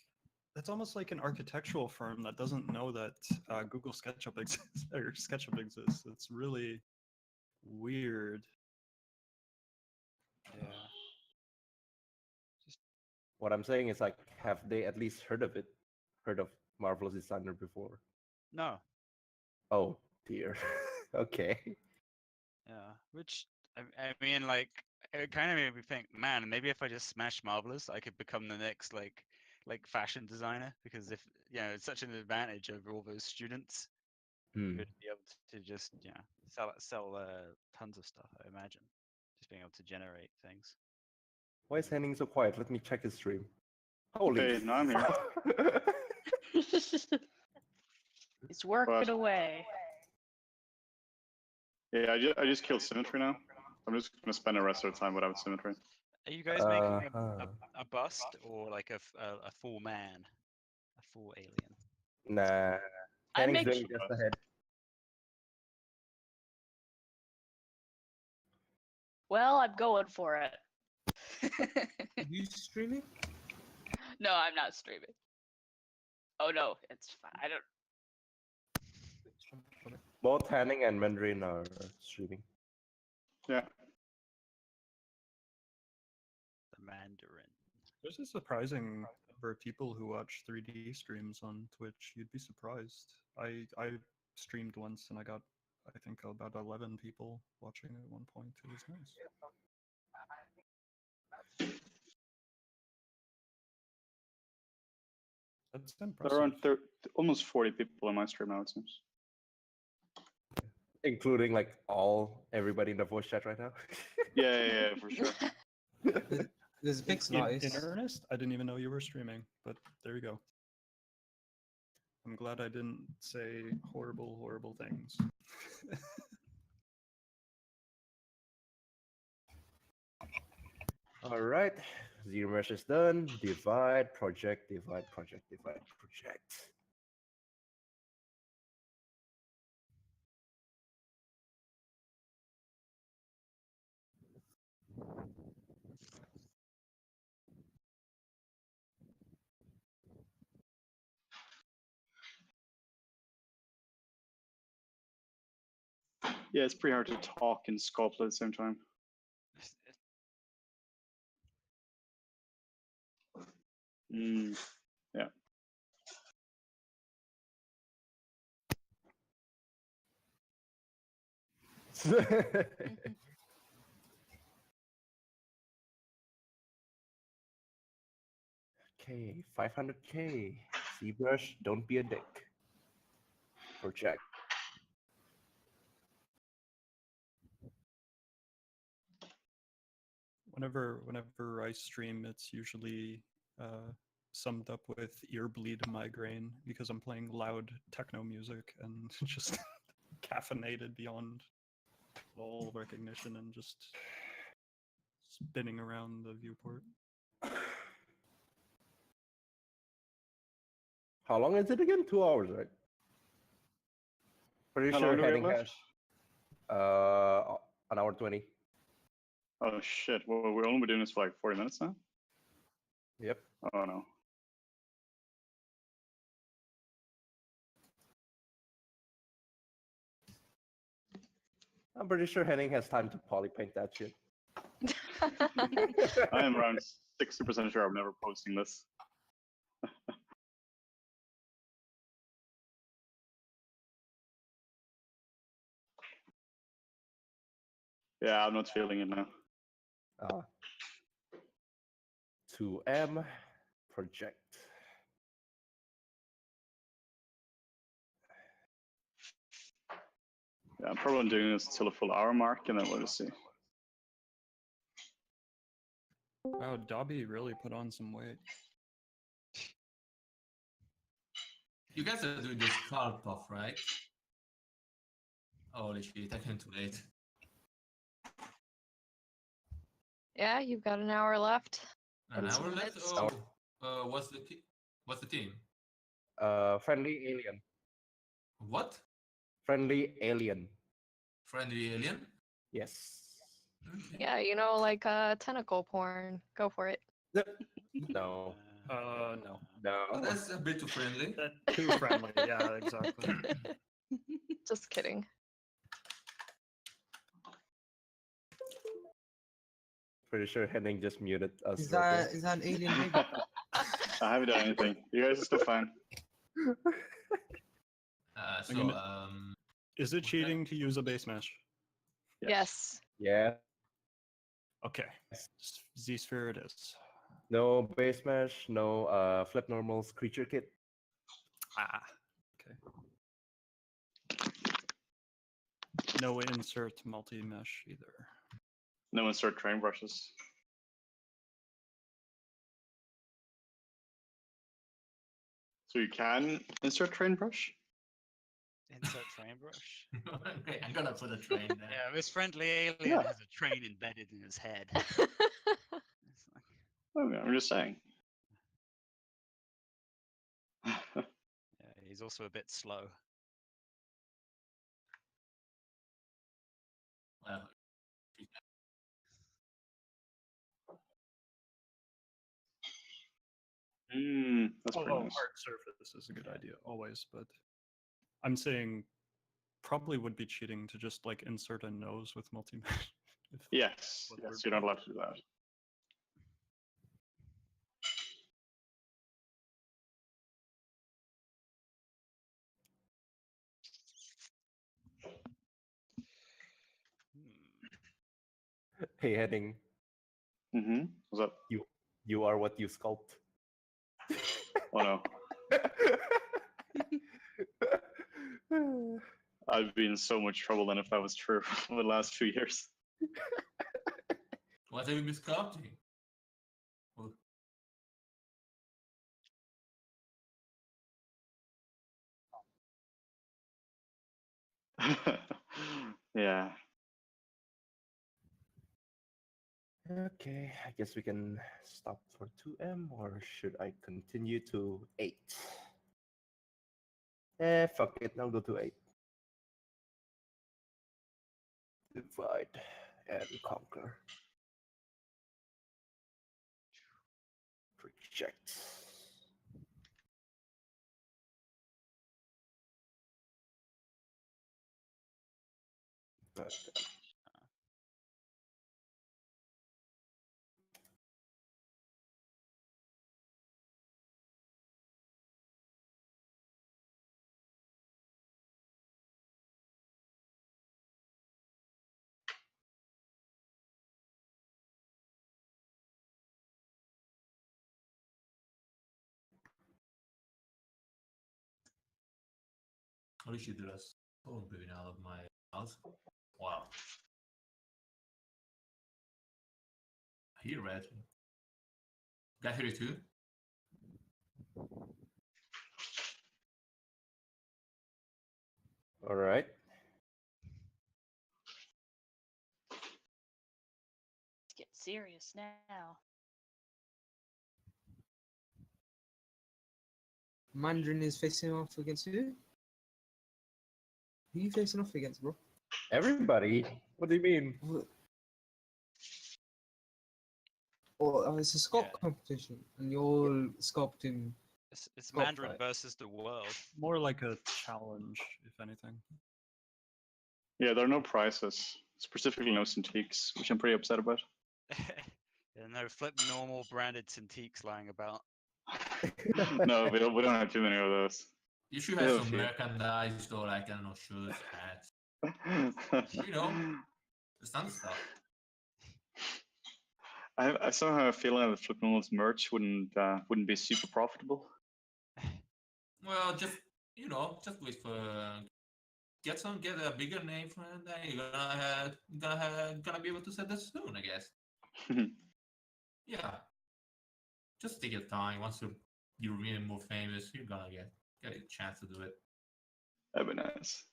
an architectural firm that doesn't know that Google SketchUp exists or SketchUp exists. It's really weird. yeah, What I'm saying is like, have they at least heard of it? Heard of Marvelous Designer before? no, Oh dear. Okay. yeah. Which I mean, like, it kind of made me think, man, maybe if I just smash Marvelous, I could become the next like fashion designer, because if it's such an advantage over all those students. Hmm. You'd be able to just sell tons of stuff, I imagine, just being able to generate things. Why is Henning so quiet? Let me check his stream. Holy. Okay, now I'm here. It's working But- away. Yeah, I just killed Symmetry now. I'm just gonna spend the rest of the time without Symmetry. Are you guys making Uh-huh. a bust, or like a full man, a full alien? Nah. I Henning's make doing just ahead. Well, I'm going for it. You streaming? No, I'm not streaming. Oh no, it's fine. I don't. Both Henning and Mandarin are streaming. Yeah. The Mandarin. There's a surprising number of people who watch 3D streams on Twitch. You'd be surprised. I streamed once and I got, I think, about 11 people watching at one point. It was nice. That's There impressive. are around almost 40 people on my stream now, it seems. Including like everybody in the voice chat right now. Yeah, for sure. This makes In noise. earnest, I didn't even know you were streaming, but there you go. I'm glad I didn't say horrible, horrible things. All right. Zero mesh is done. Divide, project, divide, project, divide, project. Yeah, it's pretty hard to talk and sculpt at the same time. Yeah. Okay, 500K. Zbrush, don't be a dick. Project. Whenever I stream, it's usually summed up with ear bleed migraine because I'm playing loud techno music and just caffeinated beyond all recognition and just spinning around the viewport. How long is it again? 2 hours, right? Pretty How sure long do we have heading has left? an hour 20. Oh shit! Well, we're only been doing this for like 40 minutes now. Yep. Oh no. I'm pretty sure Henning has time to poly paint that shit. I am around 60% sure I'm never posting this. Yeah, I'm not feeling it now. 2M project. Yeah, I'm probably doing this until a full hour mark, and then we'll just see. Wow, Dobby really put on some weight. You guys are doing this sculpt off, right? Holy shit, I came too late. Yeah, you've got an hour left. An It's hour left? minutes. Oh, what's the team? Friendly alien. What? Friendly alien. Friendly alien? Yes. Okay. Yeah, like tentacle porn. Go for it. No. No. No. Oh, that's a bit too friendly. Too friendly. Yeah, exactly. Just kidding. Pretty sure Henning just muted us. Is right that is that an alien baby? I haven't done anything. You guys are still fine. Is it cheating to use a base mesh? Yes. Yeah. Okay. Z-Sphere it is. No base mesh, no Flippednormals creature kit. Ah. Okay. No insert multi-mesh either. No insert train brushes. So you can insert train brush? Insert train brush. Okay, I'm gonna put a train there. Yeah, this friendly alien has a train embedded in his head. Okay, I'm just saying. Yeah, he's also a bit slow. Well, That's pretty Although nice. hard surface is a good idea always, but I'm saying probably would be cheating to just like insert a nose with multi-mesh. Yes, yes, you're not allowed to do that. Hey Henning, What's up? you are what you sculpt. Oh no. I'd be in so much trouble then if that was true for the last few years. what have you been sculpting? Oh, Yeah. Okay, I guess we can stop for 2M, or should I continue to 8? Fuck it, I'll go to 8. Divide and conquer. Project. holy shit, there's so moving out of my house. Wow. I hear red. Can I hear it too? All right. Let's get serious now. Mandarin is facing off against who? Who are you facing off against, bro? Everybody. What do you mean? Oh, it's a sculpt Yeah. competition, and you're sculpting. It's Sculpt Mandarin fight. versus the world. More like a challenge, if anything. Yeah, there are no prizes, specifically no Cintiqs, which I'm pretty upset about. Yeah, no Flippednormal branded Cintiqs lying about. No, we don't have too many of those. You should We have have a some few. merchandise or like, I don't know, shirts, hats. You know, the standard stuff. I somehow have a feeling that Flippednormals merch wouldn't be super profitable. Well, just just wait for get a bigger name from it, then you're gonna be able to set that soon, I guess. Yeah, just take your time. Once you're really more famous, you're gonna get a chance to do it. That'd be nice.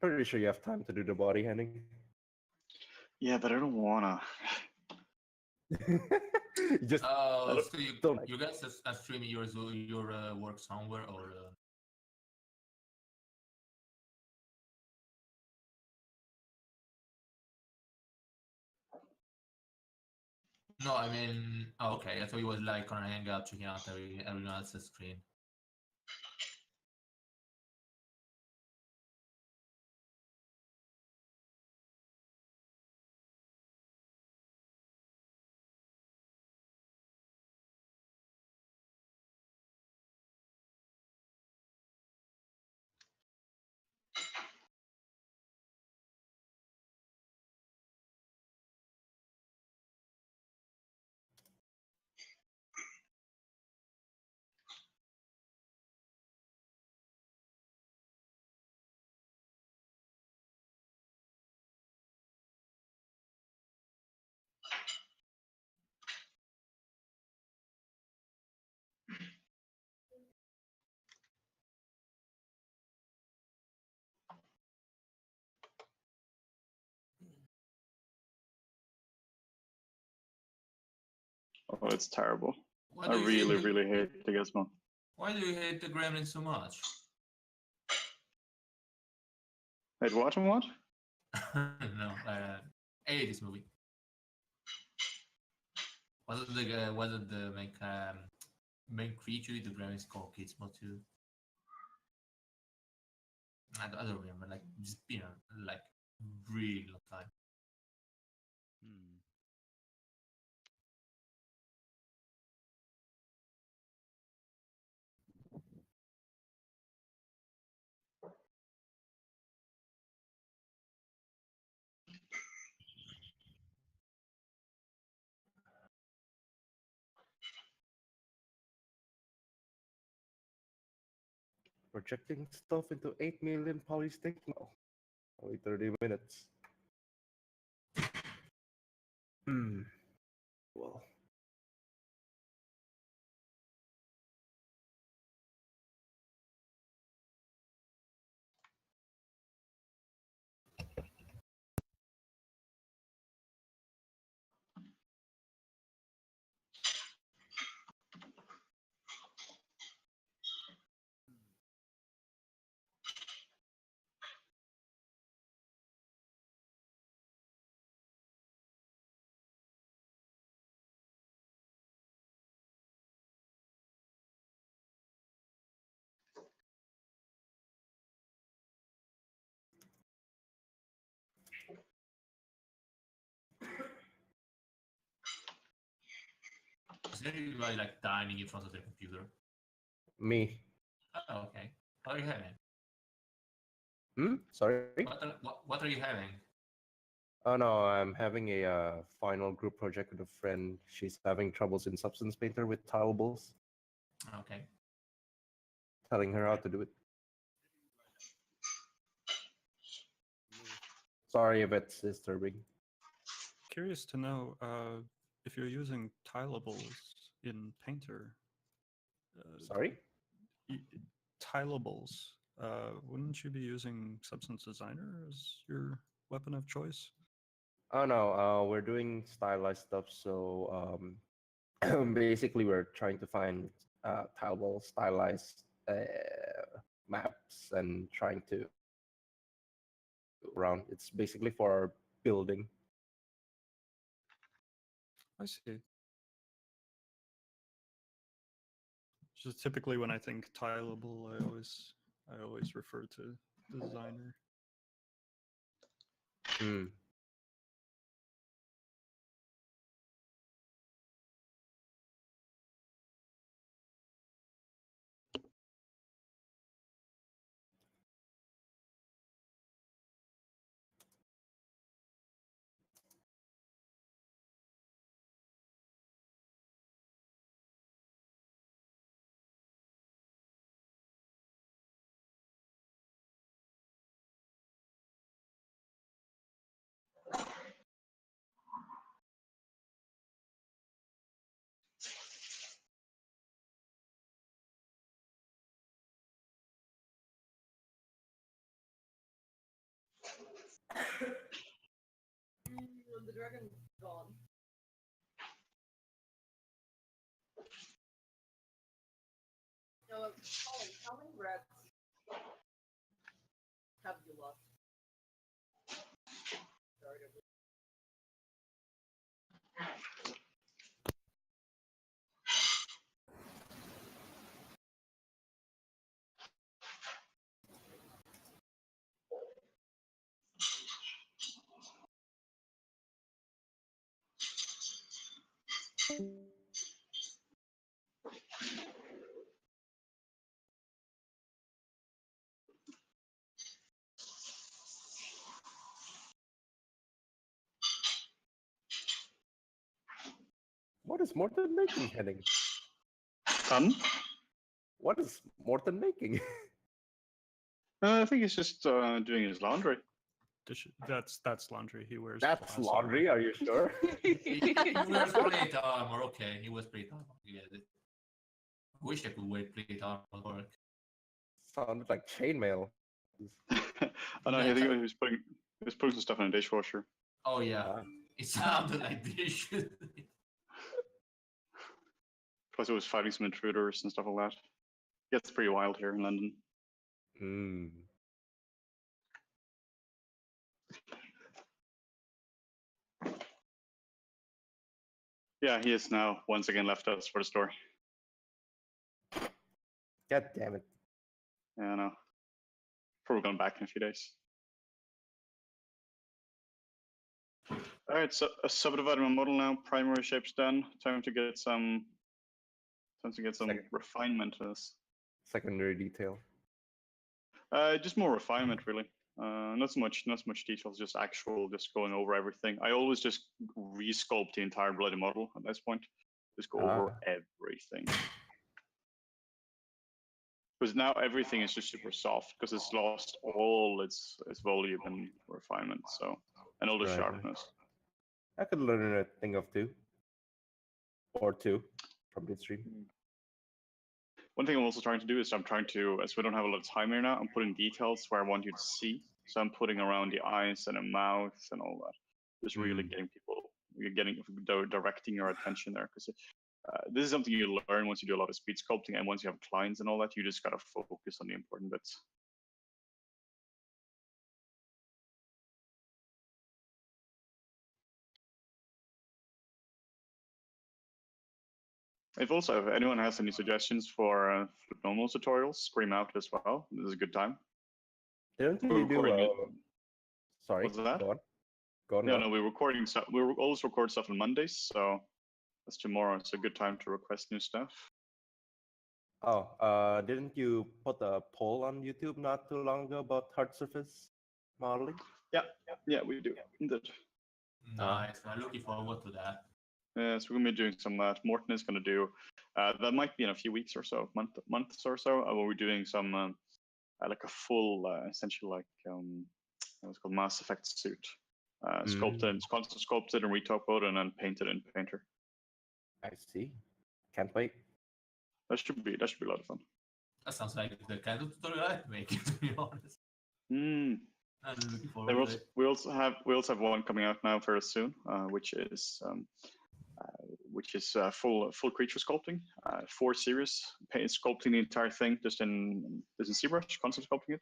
Pretty sure you have time to do the body handing. Yeah, but I don't wanna. You just Oh, so don't. you guys are streaming your work somewhere or? No, I mean, okay. I thought it was like on a hangout checking out everyone else's screen. Oh, it's terrible. Why I do you really, hate the, really hate the Gizmo. Why do you hate the Gremlin so much? Wait, what and what? No, I hate this movie. Wasn't the main creature the Gremlins called Gizmo too? I don't remember. Like just like really long time. Hmm. Projecting stuff into 8 million polystick? No. Only 30 minutes. Well. Is everybody like dining in front of their computer? Me. Oh, okay. What are you having? Sorry? What are you having? Oh no, I'm having a final group project with a friend. She's having troubles in Substance Painter with tileables. Okay. Telling her how to do it. Sorry if it's disturbing. Curious to know if you're using tileables in Painter. Sorry? Tileables. Wouldn't you be using Substance Designer as your weapon of choice? Oh no, we're doing stylized stuff. So basically, we're trying to find tileable stylized maps and trying to around. It's basically for building. I see. So typically, when I think tileable, I always refer to designer. Hmm. The dragon gone. No, Colin, how many rats have you lost? What is Morton making, Henning? Fun? What is Morton making? I think he's just doing his laundry. That's laundry. He wears. That's glass laundry. Are you sure? He wears plate armor. Okay, he wears plate armor. Yeah, I wish I could wear plate armor at work. Sounded like chainmail. I know. I think he was putting some stuff in a dishwasher. Oh yeah, Ah. it sounded like this. Plus, it was fighting some intruders and stuff like that. Gets pretty wild here in London. Hmm. Yeah, he has now once again left us for the story. God damn it. Yeah, I know. Probably going back in a few days. All right, so subdividing my model now. Primary shape's done. Time to get some refinement to this. Secondary detail. Just more refinement, really. Not so much details, just going over everything. I always just resculpt the entire bloody model at this point. Just go over everything. Because now everything is just super soft because it's lost all its volume and refinement, and all the sharpness. I could learn a thing of two. Or two from this stream. One thing I'm also trying to do is as we don't have a lot of time here now, I'm putting details where I want you to see. So I'm putting around the eyes and the mouth and all that. Just really directing your attention there. Because this is something you learn once you do a lot of speed sculpting, and once you have clients and all that, you just gotta focus on the important bits. If anyone has any suggestions for Flippednormals tutorials, scream out as well. This is a good time. Didn't we do? Sorry. What's that? Go on. No, we're recording stuff. We always record stuff on Mondays, so that's tomorrow. It's a good time to request new stuff. Oh, didn't you put a poll on YouTube not too long ago about hard surface modeling? Yeah, we do. Indeed. Nice. I'm looking forward to that. Yeah, so we're gonna be doing some that. Morton is gonna do. That might be in a few weeks or so, months or so. Where we're doing some like a full, essentially like what's called Mass Effect suit, sculpted, sculpted and retopoed, and then painted in Painter. I see. Can't wait. That should be a lot of fun. That sounds like the kind of tutorial I'd make, to be honest. Hmm. I'm looking There forward to also, it. we also have one coming out now very soon, which is full creature sculpting, 4 series, sculpting the entire thing just in Zbrush, concept sculpting it,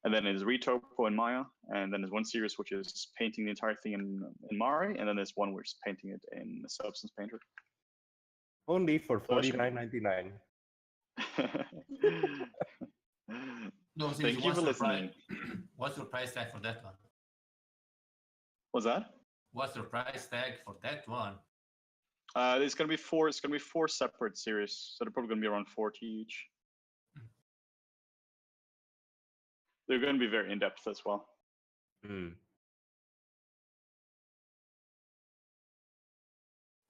and then there's Retopo in Maya, and then there's one series which is painting the entire thing in Mari, and then there's one which is painting it in Substance Painter. Only for So that should- $49.99. No, Thank seriously, you for what's your listening. what's your price tag for that one? What's that? What's your price tag for that one? It's gonna be 4. It's gonna be 4 separate series, so they're probably gonna be around 40 each. They're gonna be very in depth as well.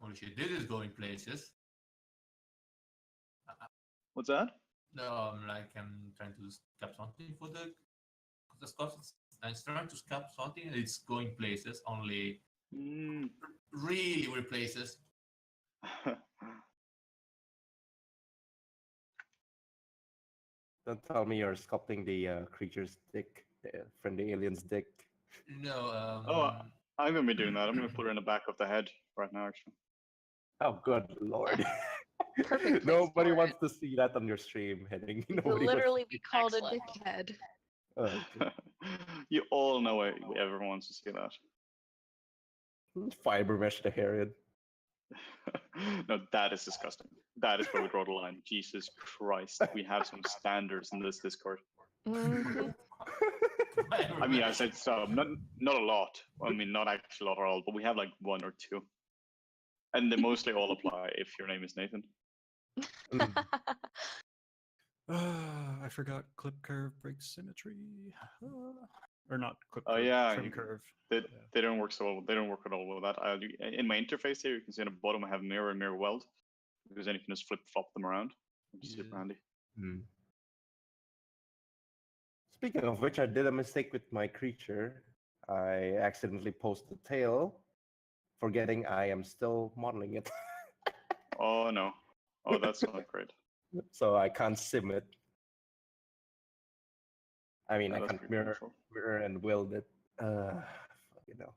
Holy shit, this is going places. What's that? No, I'm trying to scap something for the Scots. I'm trying to scap something. It's going places. Only really weird places. Don't tell me you're sculpting the creature's dick, from the alien's dick. No. Oh, I'm gonna be doing that. I'm gonna put her in the back of the head right now, actually. Oh, good lord. Perfect place Nobody for wants to see that on your stream, Henning. Will Nobody wants literally to be see called a Excellent. dickhead. Okay. You all know it. Everyone wants to see that. Fiber mesh the hair in. No, that is disgusting. That is where we draw the line. Jesus Christ, we have some standards in this Discord. Mhm. I mean, I said some, not a lot. I mean, not actually a lot at all, but we have like 1 or 2, and they mostly all apply if your name is Nathan. I forgot clip curve breaks symmetry. Or not clip Oh curve, yeah, trim curve. they don't work so well. They don't work at all with that. In my interface here, you can see on the bottom I have mirror and mirror weld, because then you can just flip flop them around, which is super handy. Speaking of which, I did a mistake with my creature. I accidentally posted the tail, forgetting I am still modeling it. Oh no. Oh, that's not great. So I can't sim it. I mean, Yeah, I that's can't pretty mirror painful. and weld it. You know.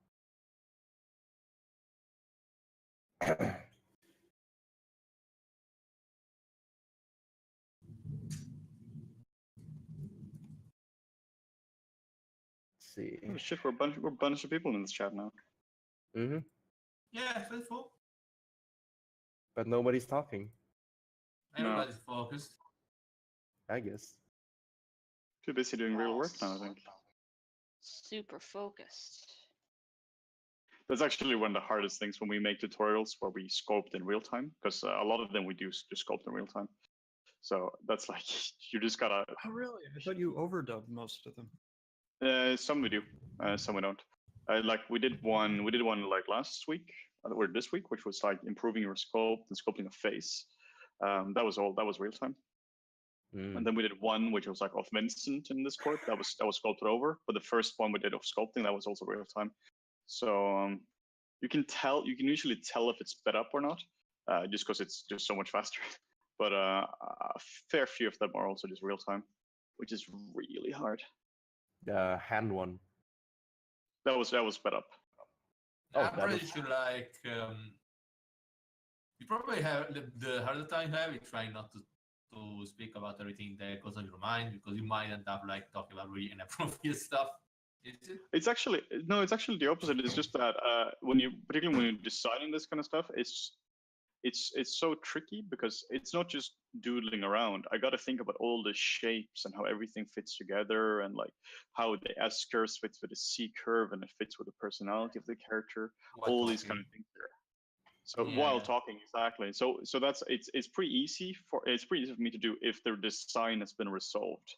See. Oh shit, we're a bunch of people in this chat now. Yeah, faithful. But nobody's talking, Everybody's focused. I guess. Too busy doing real work now, I think. Super focused. That's actually one of the hardest things when we make tutorials where we sculpt in real time, because a lot of them we do just sculpt in real time. So that's like, you just gotta. Oh, really? I thought you overdubbed most of them. Some we do, some we don't. Like we did one like last week or this week, which was like improving your sculpt and sculpting a face. That was real time. And then we did one which was like of Vincent in Discord. That was sculpted over. But the first one we did of sculpting, that was also real time. So you can usually tell if it's sped up or not, just because it's just so much faster. But a fair few of them are also just real time, which is really hard. The hand one. That was sped up. Oh, I'm that pretty is- sure, like, you probably have the harder time you have is trying not to speak about everything that goes on your mind, because you might end up like talking about really inappropriate stuff. Is it? It's actually the opposite. It's just that particularly when you're designing this kind of stuff, it's so tricky because it's not just doodling around. I got to think about all the shapes and how everything fits together, and like how the S curve fits with the C curve, and it fits with the personality of the character. All these kind of things there. So while talking, exactly. So that's it's pretty easy for me to do if their design has been resolved.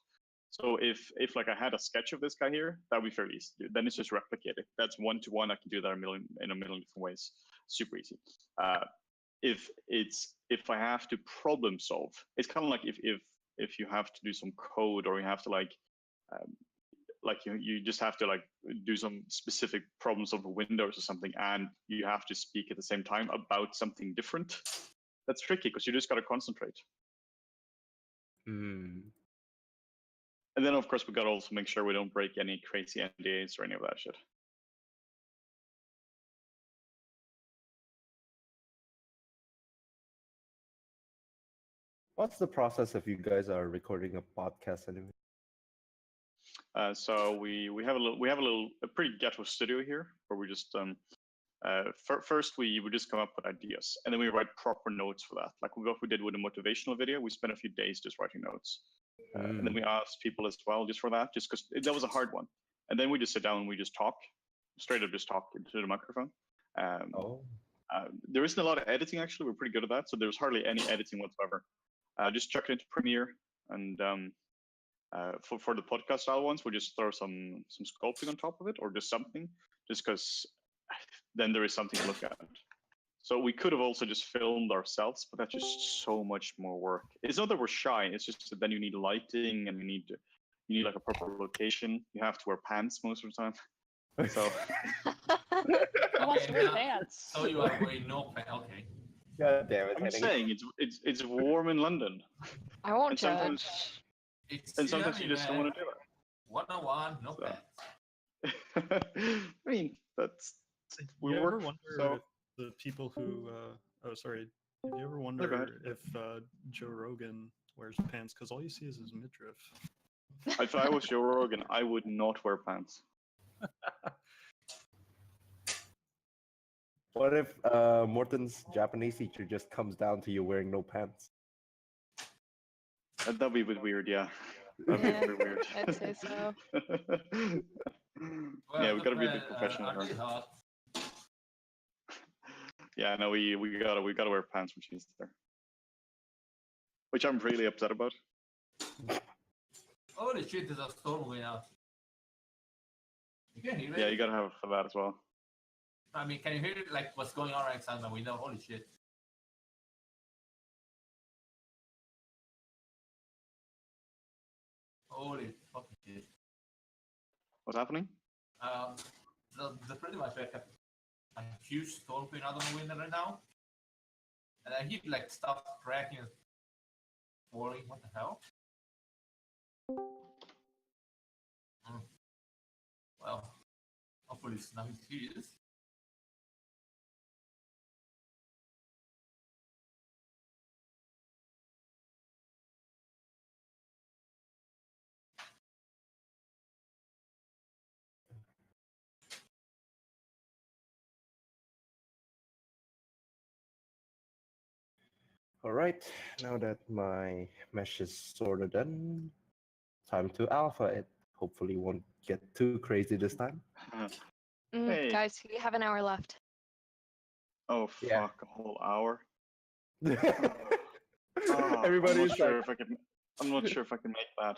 So if like I had a sketch of this guy here, that would be fairly easy to do. Then it's just replicate it. That's 1-to-1. I can do that in a million different ways. Super easy. If I have to problem solve, it's kind of like if you have to do some code, or you have to like you just have to like do some specific problems over Windows or something, and you have to speak at the same time about something different. That's tricky because you just got to concentrate. And then of course we gotta also make sure we don't break any crazy NDAs or any of that shit. What's the process if you guys are recording a podcast anyway? So we have a pretty ghetto studio here where we just first we would just come up with ideas and then we write proper notes for that. Like what we did with a motivational video, we spent a few days just writing notes, and then we asked people as well just for that, just because that was a hard one. And then we just sit down and we just talk, straight up just talk into the microphone. There isn't a lot of editing actually. We're pretty good at that, so there's hardly any editing whatsoever. Just chuck it into Premiere, and for the podcast style ones, we'll just throw some sculpting on top of it, or just something, just because then there is something to look at. So we could have also just filmed ourselves, but that's just so much more work. It's not that we're shy; it's just that then you need lighting, and you need like a proper location. You have to wear pants most of the time. So. Who wants to wear pants? So you are wearing no pants. Okay. God damn it! I'm saying it's warm in London. I won't And sometimes, judge. and sometimes you just don't want to do it. 101, no So. pants. I mean, that's we You ever work. wonder So if the people who oh sorry, did you ever go wonder ahead. if Joe Rogan wears pants? Because all you see is his midriff. if I was Joe Rogan, I would not wear pants. What if Morton's Japanese teacher just comes down to you wearing no pants? That'd be a bit weird, yeah. That'd be Yeah, pretty weird. I'd say so. Yeah, we gotta be a bit professional Are they here. hot? Yeah, no, we gotta wear pants when she's there, which I'm really upset about. Holy shit, there's a storm going out. You can hear it? Yeah, you gotta have that as well. I mean, can you hear it, like what's going on right outside my window? Holy shit. Holy fucking shit. What's happening? The pretty much like a huge storm going out of my window right now. And I hear like stuff cracking and falling. What the hell? Well, hopefully it's nothing serious. All right, now that my mesh is sort of done, time to alpha it. Hopefully won't get too crazy this time. Hey. Guys, you have an hour left. Oh fuck, Yeah. a whole hour. Everybody's I'm not sure if I can make that.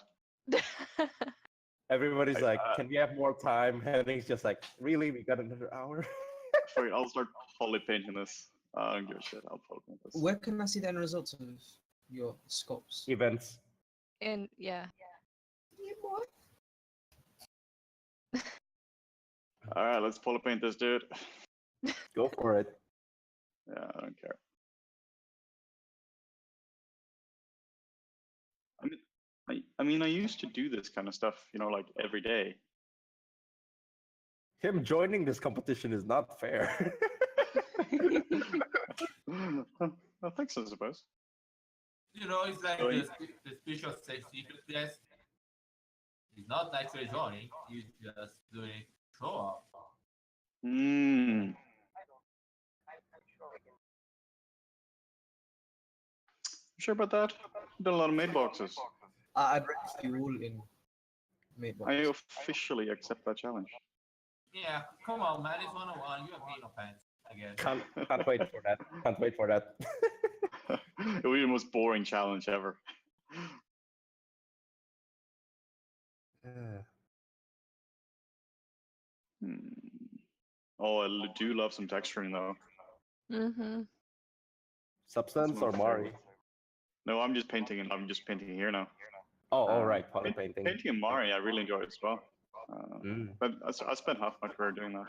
Everybody's like, uh, can we have more time? Henning's just like, really? We got another hour? Fuck it, I'll start poly painting this. I don't give a shit. I'll poly paint this. Where can I see the end results of your sculpts? Events. And yeah. All right, let's poly paint this dude. Go for it. Yeah, I don't care. I mean, I used to do this kind of stuff, you know, like every day. Him joining this competition is not fair. I think so, I suppose. You know, it's like So the speech of safety test. He's not actually joining, he's just doing show off. Hmm. Sure about that? I've done a lot of maid boxes. I'd rate you all in made I officially accept that challenge. Yeah, come on, man, it's 101. You have me no pants, I guess. Can't wait for that. Can't wait for that. It would be the most boring challenge ever. Oh, I do love some texturing though. Mm-hmm. Substance my or Mari? favorite. No, I'm just painting and I'm just painting here now. Oh, all right, poly painting. Painting in Mari, I really enjoy it as well. Mm. But I spent half my career doing that.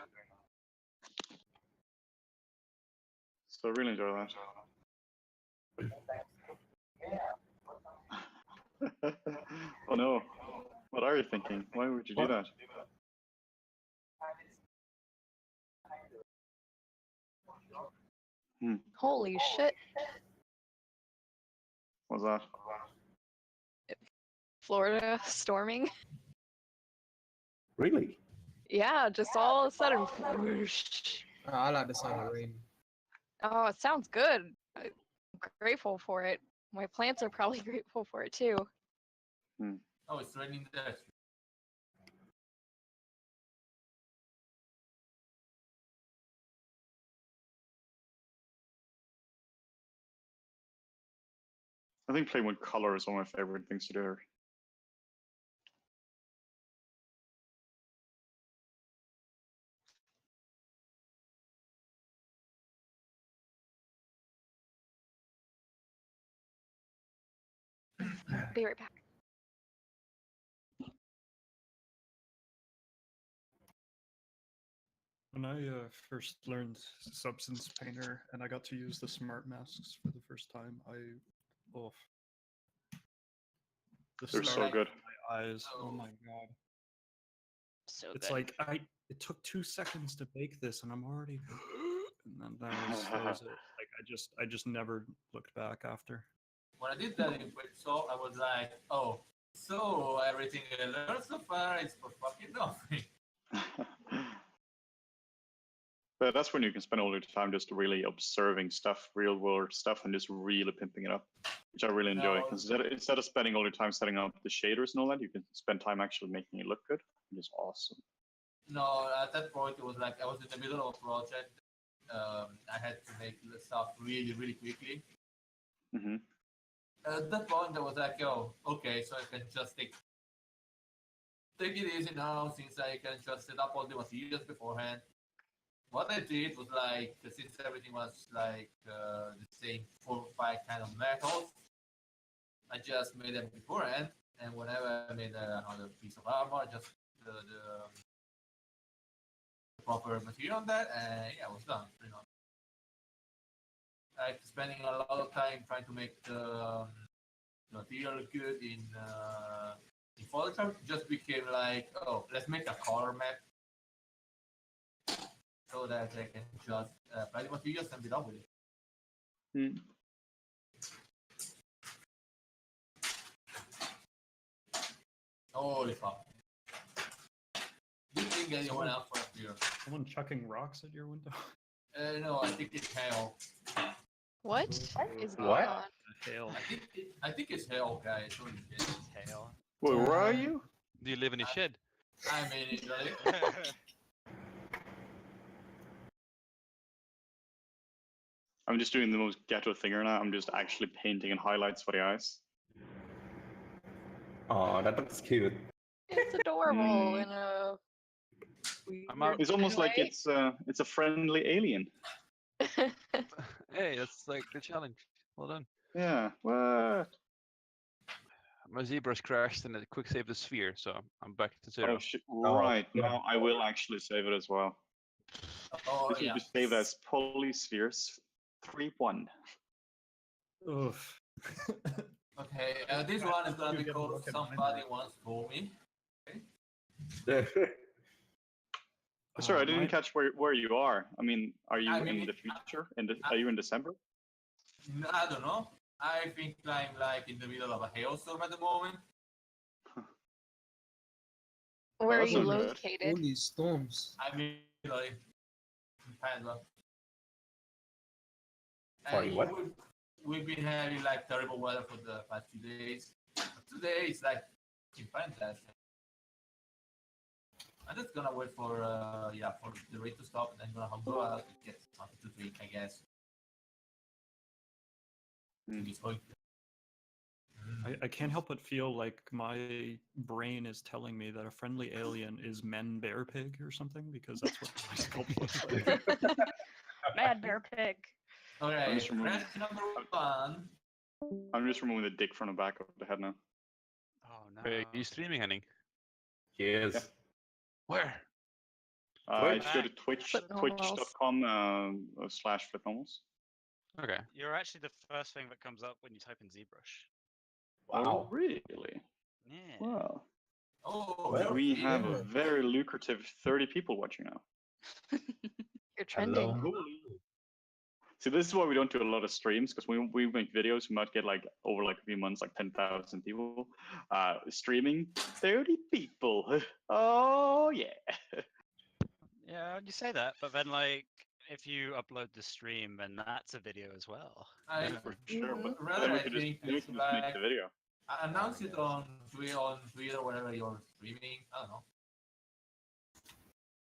So I really enjoy that. Oh no, What are you thinking? Why would you do that? Holy shit. What's that? Florida storming. Really? Yeah, just all of a sudden. Whoosh. I like the sound of rain. Oh, it sounds good. I'm grateful for it. My plants are probably grateful for it too. Oh, it's raining there. I think playing with color is one of my favorite things to do. Be right back. When I first learned Substance Painter and I got to use the smart masks for the first time, oh, the They're start so good. of my eyes. Oh my god! So It's good. like it took 2 seconds to bake this, and I'm already. And then that was it. Like I just never looked back after. When I did that in so I was like, oh, so everything I learned so far is for fucking nothing. But that's when you can spend all your time just really observing stuff, real world stuff, and just really pimping it up, which I really enjoy. No. Instead of spending all your time setting up the shaders and all that, you can spend time actually making it look good. It's awesome. No, at that point it was like I was in the middle of a project. I had to make the stuff really, really quickly. Mm-hmm. At that point, I was like, oh, okay, so I can just take it easy now, since I can just set up all the materials beforehand. What I did was like, since everything was like the same 4 or 5 kind of metals, I just made them beforehand, and whenever I made another piece of armor, I just the proper material on that, and yeah, it was done. Pretty much. Like spending a lot of time trying to make the material look good in Photoshop just became like, oh, let's make a color map so that I can just apply the materials and be done with it. Holy fuck. Good thing anyone else for up here. Someone chucking rocks at your window. No, I think it's hell. What is going What? on? Hail. I think it's hell, guys. Holy shit. Hail. Wait, where are you? Do you live in a shed? I'm in Italy. I'm just doing the most ghetto thing right now. I'm just actually painting in highlights for the eyes. Oh, that looks cute. It's adorable in a. It's almost like it's a friendly alien. Hey, that's like the challenge. Well done. Yeah. What? My ZBrush crashed and it quick saved the sphere, so I'm back to 0. Oh shit! Right now, I will actually save it as well. Oh, This will yeah. be saved as Polyspheres 3.1. Oof. Okay, this one is gonna be called Somebody Once Told Me. Sorry, I didn't catch where you are. I mean, are you I'm in in- the future? Are you in December? I don't know. I think I'm like in the middle of a hailstorm at the moment. Where are that's you not good. located? Holy storms. I'm in Italy. In Padua. Sorry, And what? we've been having like terrible weather for the past few days. But today it's like fantastic. I'm just gonna wait for for the rain to stop, and then gonna go out and get something to drink, I guess. It's going. I can't help but feel like my brain is telling me that a friendly alien is Men Bear Pig or something, because that's what my sculpt looks like. Mad Bear Pig. Okay, just removing- fresh number 1. I'm just removing the dick from the back of the head now. Oh no. Wait, are you streaming, Henning? Cheers. Yeah. Where? Just go to twitch.com/Flippednormals. Okay. You're actually the first thing that comes up when you type in ZBrush. Oh, Wow. really? Yeah. Wow. Oh, Well, We have yeah. a very lucrative 30 people watching now. You're trending. Hello. See, this is why we don't do a lot of streams, because we make videos, we might get like over like a few months, like 10,000 people. Streaming, 30 people. Oh yeah. Yeah, you say that, but then like if you upload the stream, then that's a video as well. I For sure, but rather then we I could just, think then we it's can just make like the video. announce it on Twitter, whatever you're streaming. I don't know.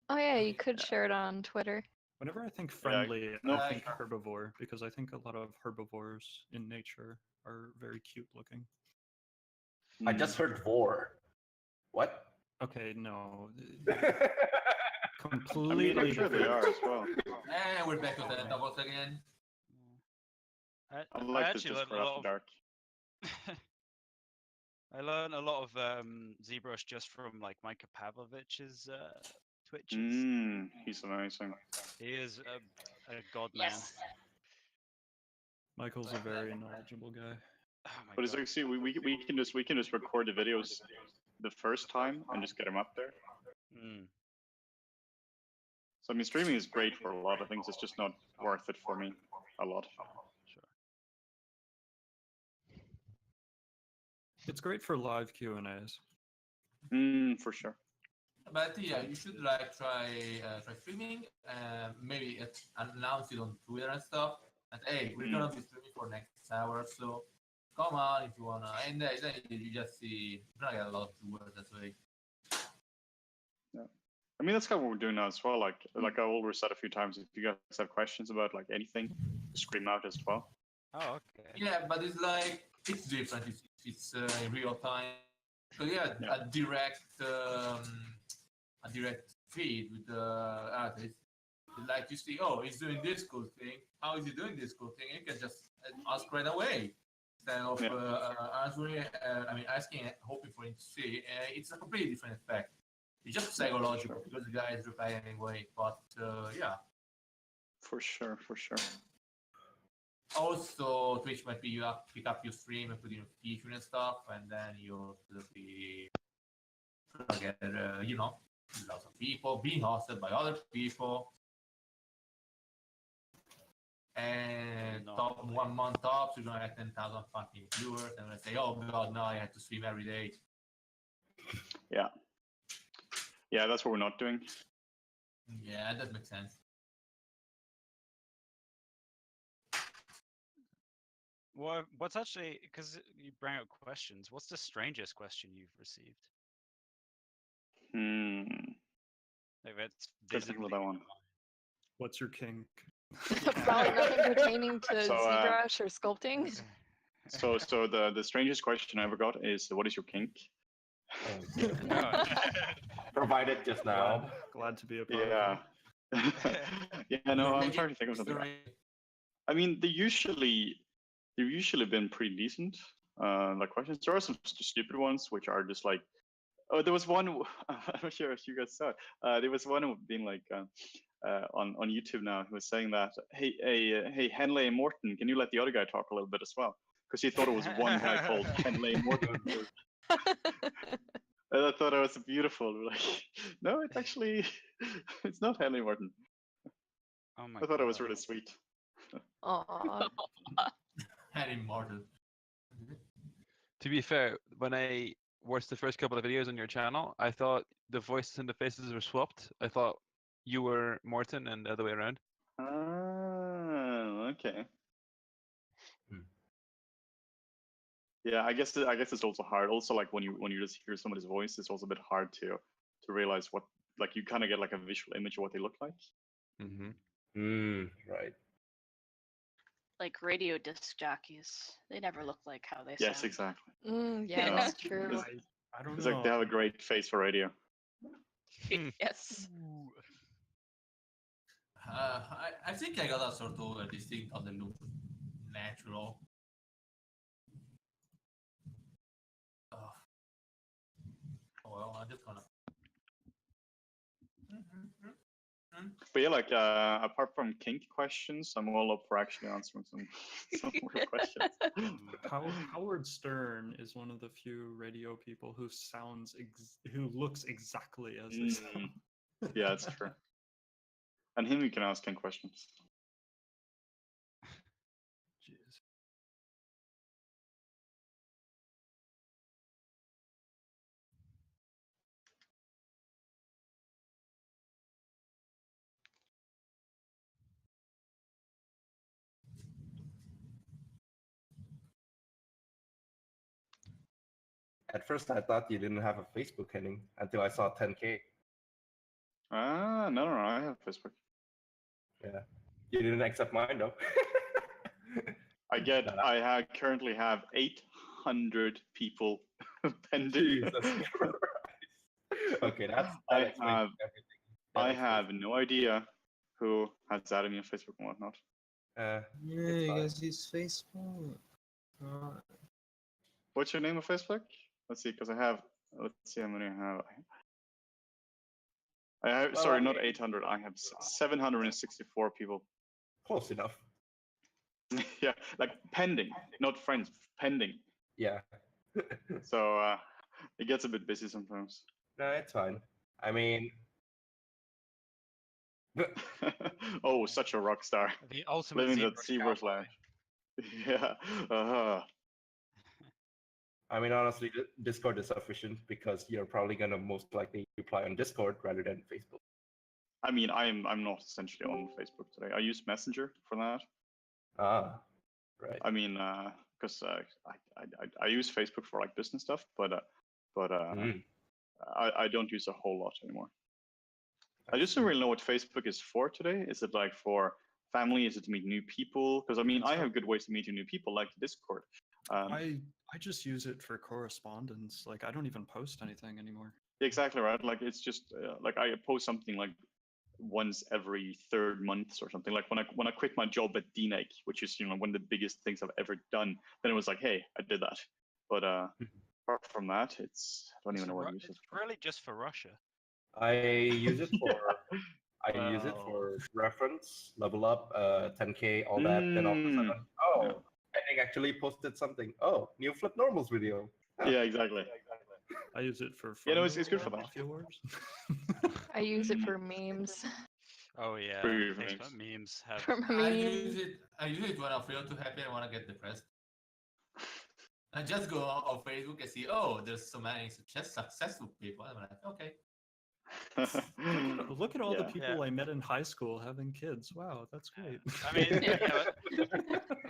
Oh yeah, you could share it on Twitter. Whenever I think friendly, no, I think herbivore because I think a lot of herbivores in nature are very cute looking. I just heard vor. What? Okay, no, I mean, completely I'm sure they different. are as well. And we're back to the doubles again. I I like this actually just learned for a after lot of dark. I learned a lot of ZBrush just from like Micah Pavlovich's Twitches. He's amazing. He is a god man. Yes. Michael's a very knowledgeable guy. Oh my But it's god. like, see, we can just record the videos the first time and just get them up there. Mm. So I mean, streaming is great for a lot of things. It's just not worth it for me a lot. Sure. It's great for live Q&As. For sure. But yeah, you should like try streaming. Maybe announce it on Twitter and stuff. And hey, we're gonna be streaming for next hour, so come on if you wanna. And then you just see you're gonna get a lot of viewers that way. Yeah. I mean, that's kind of what we're doing now as well. Like I already said a few times, if you guys have questions about like anything, scream out as well. Oh, okay. Yeah, but it's like it's different. It's in real time. So yeah, Yeah. a direct feed with the artist. Like you see, oh, he's doing this cool thing. How is he doing this cool thing? You can just ask right away instead of answering. Asking, and hoping for him to see. It's a completely different effect. It's just psychological because the guy is replying anyway. But yeah. For sure, for sure. Also, Twitch might be pick up your stream and put in a feature and stuff, and then you'll be get lots of people being hosted by other people. And top 1 month tops, you're gonna have 10,000 fucking viewers, and they say, "Oh god, now I have to stream every day." Yeah. Yeah, that's what we're not doing. Yeah, that makes sense. Well, what's actually, because you bring up questions, what's the strangest question you've received? Like that's Gotta think about that one. What's your kink? Probably nothing pertaining to So, ZBrush or sculpting. So the strangest question I ever got is, what is your kink? Provided just now. Glad to be a part Yeah. of it. Yeah, no, I'm trying to think of something. I mean, they've usually been pretty decent. Like questions. There are some stupid ones which are just like, oh, there was one. I'm not sure if you guys saw it. There was one being like on YouTube now. Who was saying that, hey, Henley and Morton, can you let the other guy talk a little bit as well? Because he thought it was one guy called Henley Morton. And I thought it was beautiful. Like, no, it's actually it's not Henley Morton. Oh my I thought it was really sweet. Aww. Henry Martin. To be fair, when I watched the first couple of videos on your channel, I thought the voices and the faces were swapped. I thought you were Morton and the other way around. Ah, okay. Yeah, I guess it's also hard. Also, like when you just hear somebody's voice, it's also a bit hard to realize what, like, you kind of get like a visual image of what they look like. Right. Like radio disc jockeys, they never look like how they Yes, sound. exactly. Yeah, that's true. I don't It's know. like they have a great face for radio. Yes. I think I got a sort of a distinct on the look natural. Oh well, I'm just gonna. But yeah, like apart from kink questions, I'm all up for actually answering some real questions. Howard Stern is one of the few radio people who who looks exactly as they sound. Yeah, it's true. And him, you can ask kink questions. Jeez. At first, I thought you didn't have a Facebook, Henning, until I saw 10K. No, I have Facebook. Yeah, you didn't accept mine though. I currently have 800 people pending. Jesus Christ. Okay, that I explains have everything. I have no idea who has added me on Facebook and whatnot. Yeah, It's you fine. guys use Facebook. What's your name on Facebook? Let's see, because I have. Let's see how many I have. Well, sorry, I not mean- 800. I have 764 people. Close enough. Yeah, like pending, not friends, pending. Yeah. So it gets a bit busy sometimes. No, it's fine. I mean, Oh, such a rock star. The ultimate Living that Zbrush Zbrush life. Yeah. honestly, Discord is sufficient because you're probably gonna most likely reply on Discord rather than Facebook. I mean, I'm not essentially on Facebook today. I use Messenger for that. Ah, right. I mean, because I use Facebook for like business stuff, but Mm, I don't use a whole lot anymore. I just see. don't really know what Facebook is for today. Is it like for family? Is it to meet new people? Because I mean, I have good ways to meeting new people, like Discord. I just use it for correspondence. Like I don't even post anything anymore. Exactly right. Like it's just like I post something like once every 3rd month or something. Like when I quit my job at DNEG, which is one of the biggest things I've ever done, then it was like, hey, I did that. But apart from that, I don't even know what I use it It's for. really just for Russia. I use it for reference, level up, 10K, all that. Then all of a sudden, oh, Henning actually posted something. Oh, new Flippednormals video. Yeah, exactly. I use it for Yeah, no, it's good FOMO for and that. Mafia Wars. I use it for memes. Oh yeah, Free Facebook memes have. For I memes. use it when I feel too happy and want to get depressed. I just go on Facebook and see, oh, there's so many successful people. I'm like, okay. Look at all the Yeah. people I met in high school having kids. Wow, that's great. I mean,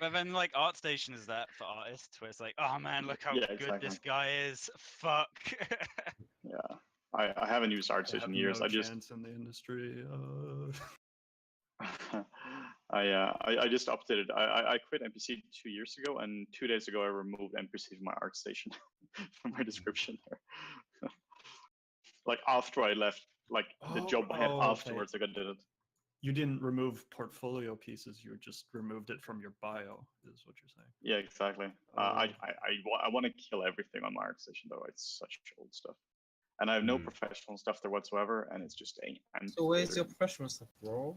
but then like ArtStation is that for artists, where it's like, oh man, look how Yeah, good exactly. this guy is. Fuck. Yeah, I haven't used I ArtStation have in years. no I just chance in the industry. I just updated. I quit NPC 2 years ago, and 2 days ago I removed NPC from my ArtStation from my description there. Like after I left, like the job I had Oh, okay. afterwards, like I did it. You didn't remove portfolio pieces. You just removed it from your bio, is what you're saying. Yeah, exactly. I want to kill everything on my ArtStation though. It's such old stuff, and I have no professional stuff there whatsoever, and it's just So where's your professional stuff, bro?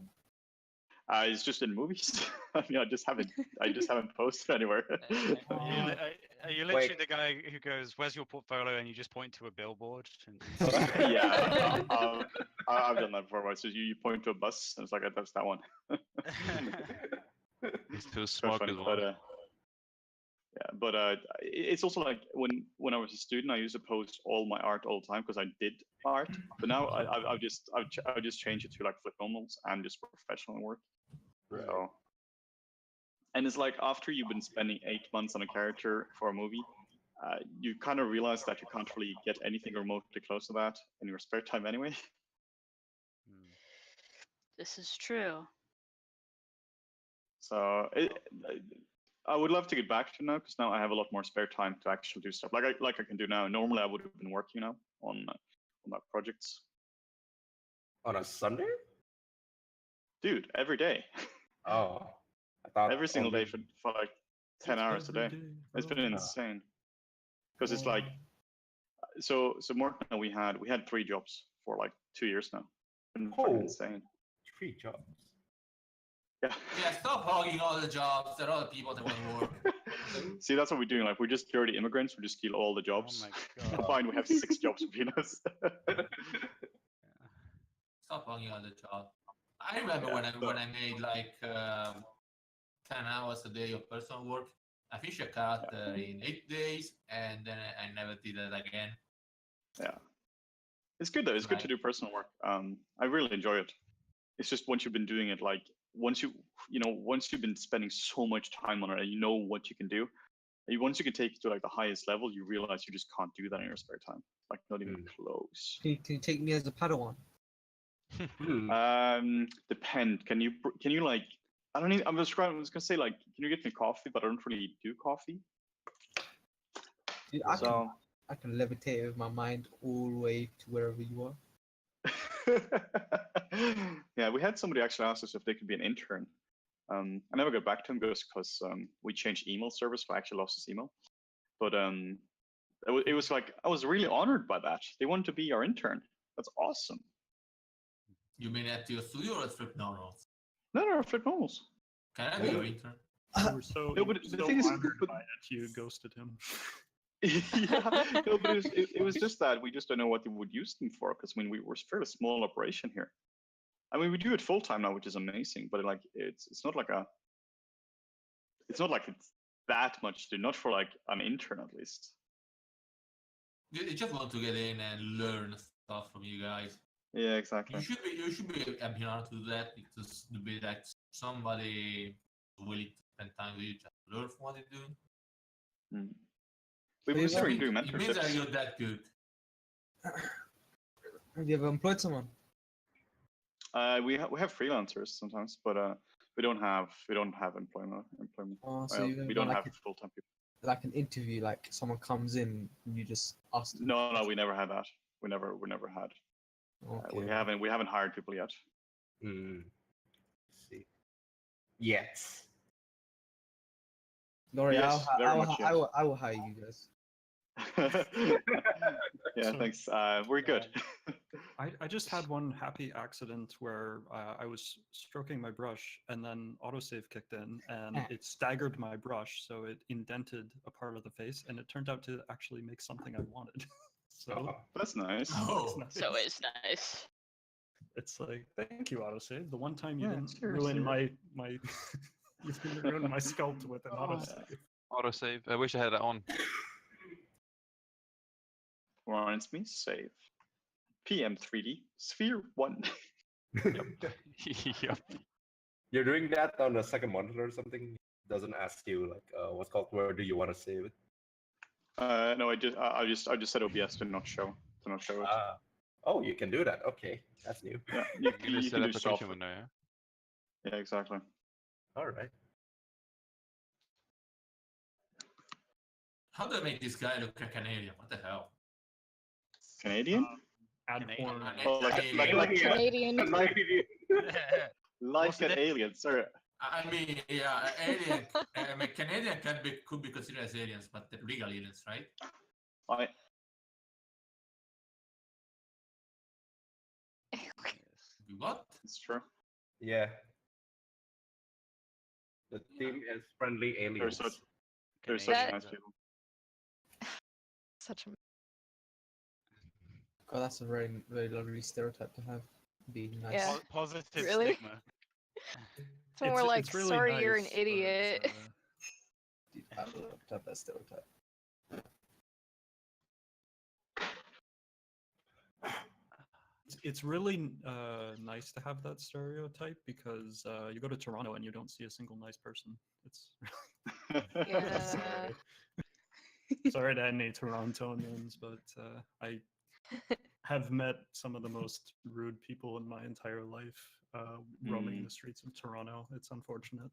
It's just in movies. I mean, I just haven't posted anywhere. Are you literally the guy who goes, "Where's your portfolio?" and you just point to a billboard? Yeah, I've done that before. Right? So you point to a bus, and it's like, that's that one. It's too smug as well. But it's also like when I was a student, I used to post all my art all the time because I did art. But now I've just changed it to like Flippednormals and just professional work. Right. So, and it's like after you've been spending 8 months on a character for a movie, you kind of realize that you can't really get anything remotely close to that in your spare time anyway. This is true. So I would love to get back to now because now I have a lot more spare time to actually do stuff like I can do now. Normally I would have been working now on my projects. On a Sunday? Dude, every day. Oh, I thought Every single day only- for like 10 hours a day. It's been insane. Because it's like, so more now we had 3 jobs for like 2 years now. It's been fucking insane. 3 jobs. Yeah. Yeah, stop hogging all the jobs. There are other people that want to work. See, that's what we're doing. Like, we're just dirty immigrants. We just steal all the jobs. Oh my god. Fine, we have 6 jobs between us. Stop hogging all the jobs. I remember when I made like 10 hours a day of personal work. I finished a cut in 8 days, and then I never did that again. Yeah. It's good though. It's good to do personal work. I really enjoy it. It's just once you've been doing it, like once you've been spending so much time on it, and you know what you can do. Once you can take it to like the highest level, you realize you just can't do that in your spare time. Like not even close. Can you take me as a Padawan? Depend. Can you like? I don't even. I was gonna say like, can you get me coffee? But I don't really do coffee. Dude, I can levitate with my mind all the way to wherever you are. Yeah, we had somebody actually ask us if they could be an intern. I never got back to him because we changed email service, so I actually lost his email. But it was like I was really honored by that. They wanted to be our intern. That's awesome. You mean at your studio or at Flippednormals? No, Flippednormals. Can I be your intern? You were so, No, but the thing is, honored by it, you ghosted him. Yeah, no, but it was just that we just don't know what they would use them for, because I mean we're a fairly small operation here. I mean we do it full time now, which is amazing, but like it's not like it's that much to do, not for like an intern at least. They just want to get in and learn stuff from you guys. Yeah, exactly. You should be happy to do that, because to be like somebody willing to spend time with you just to learn from what they're doing. We've been considering doing It means that mentorships. you're that good. Have you ever employed someone? We have freelancers sometimes, but we don't have employment. Oh, so you we don't like have full time people. like an interview, like someone comes in and you just ask them. No, we never had that. We never had. Okay. We haven't hired people yet. Let's see. Yes. Don't worry, Yes, very much yes. I will hire you guys. Yeah, So- thanks. We're good. I just had one happy accident where I was stroking my brush and then autosave kicked in and it staggered my brush, so it indented a part of the face, and it turned out to actually make something I wanted. So That's nice. Oh, So it's nice. it's like, thank you, autosave. The one time you Yeah, didn't seriously. ruin my you didn't ruin my sculpt with an autosave. Autosave. I wish I had that on. Reminds me, save. PM3D Sphere 1. Yep. You're doing that on a second monitor or something? Doesn't ask you like what's called where do you want to save it? No, I just said OBS to not show it. Oh, you can do that. Okay, that's new. Yeah, You can just set do application soft- window, yeah? Yeah, exactly. All right. how do I make this guy look like a Canadian? What the hell? Canadian? Add Canadian. porn. Oh, like Canadian. like an alien. Sorry. I mean, yeah, alien. I mean, Canadian could be considered as aliens, but they're legal aliens, right? What? It's true. Yeah. The team is friendly aliens. There's such That- nice people. Such a God, that's a very, very lovely stereotype to have. Being nice. Yeah. Positive Really? stigma. So we're like, it's really sorry, you're an nice, but, idiot. Dude, I would love to have that stereotype. It's really nice to have that stereotype because you go to Toronto and you don't see a single nice person. It's Yeah. sorry. Sorry to any Torontonians, but I have met some of the most rude people in my entire life roaming the streets of Toronto. It's unfortunate.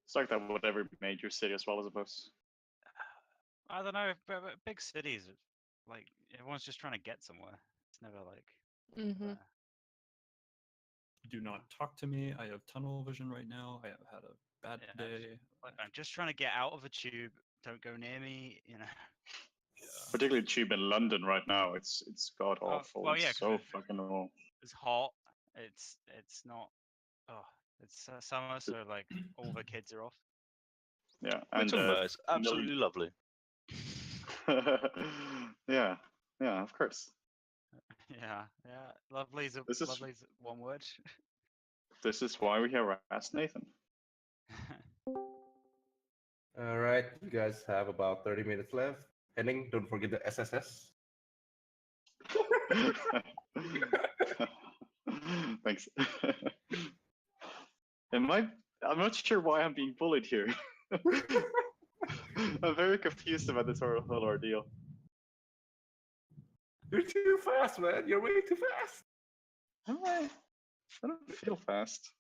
It's like that with every major city as well, I suppose. I don't know. But big cities, like everyone's just trying to get somewhere. It's never like. Mm-hmm. Do not talk to me. I have tunnel vision right now. I have had a bad Yeah, day. I'm just trying to get out of a tube. Don't go near me. You know. Particularly cheap in London right now. It's god awful. well, yeah, It's 'cause so it's- fucking awful. It's hot. It's not. Oh, it's summer, so like all the kids are off. Yeah, And and it's absolutely lovely. yeah, of course. Yeah. Lovely's This is- lovely's one word. This is why we harass Nathan. All right, you guys have about 30 minutes left. Henning, don't forget the SSS. Thanks. I'm not sure why I'm being bullied here. I'm very confused about this whole ordeal. You're too fast, man. You're way too fast. Am I? I don't feel fast.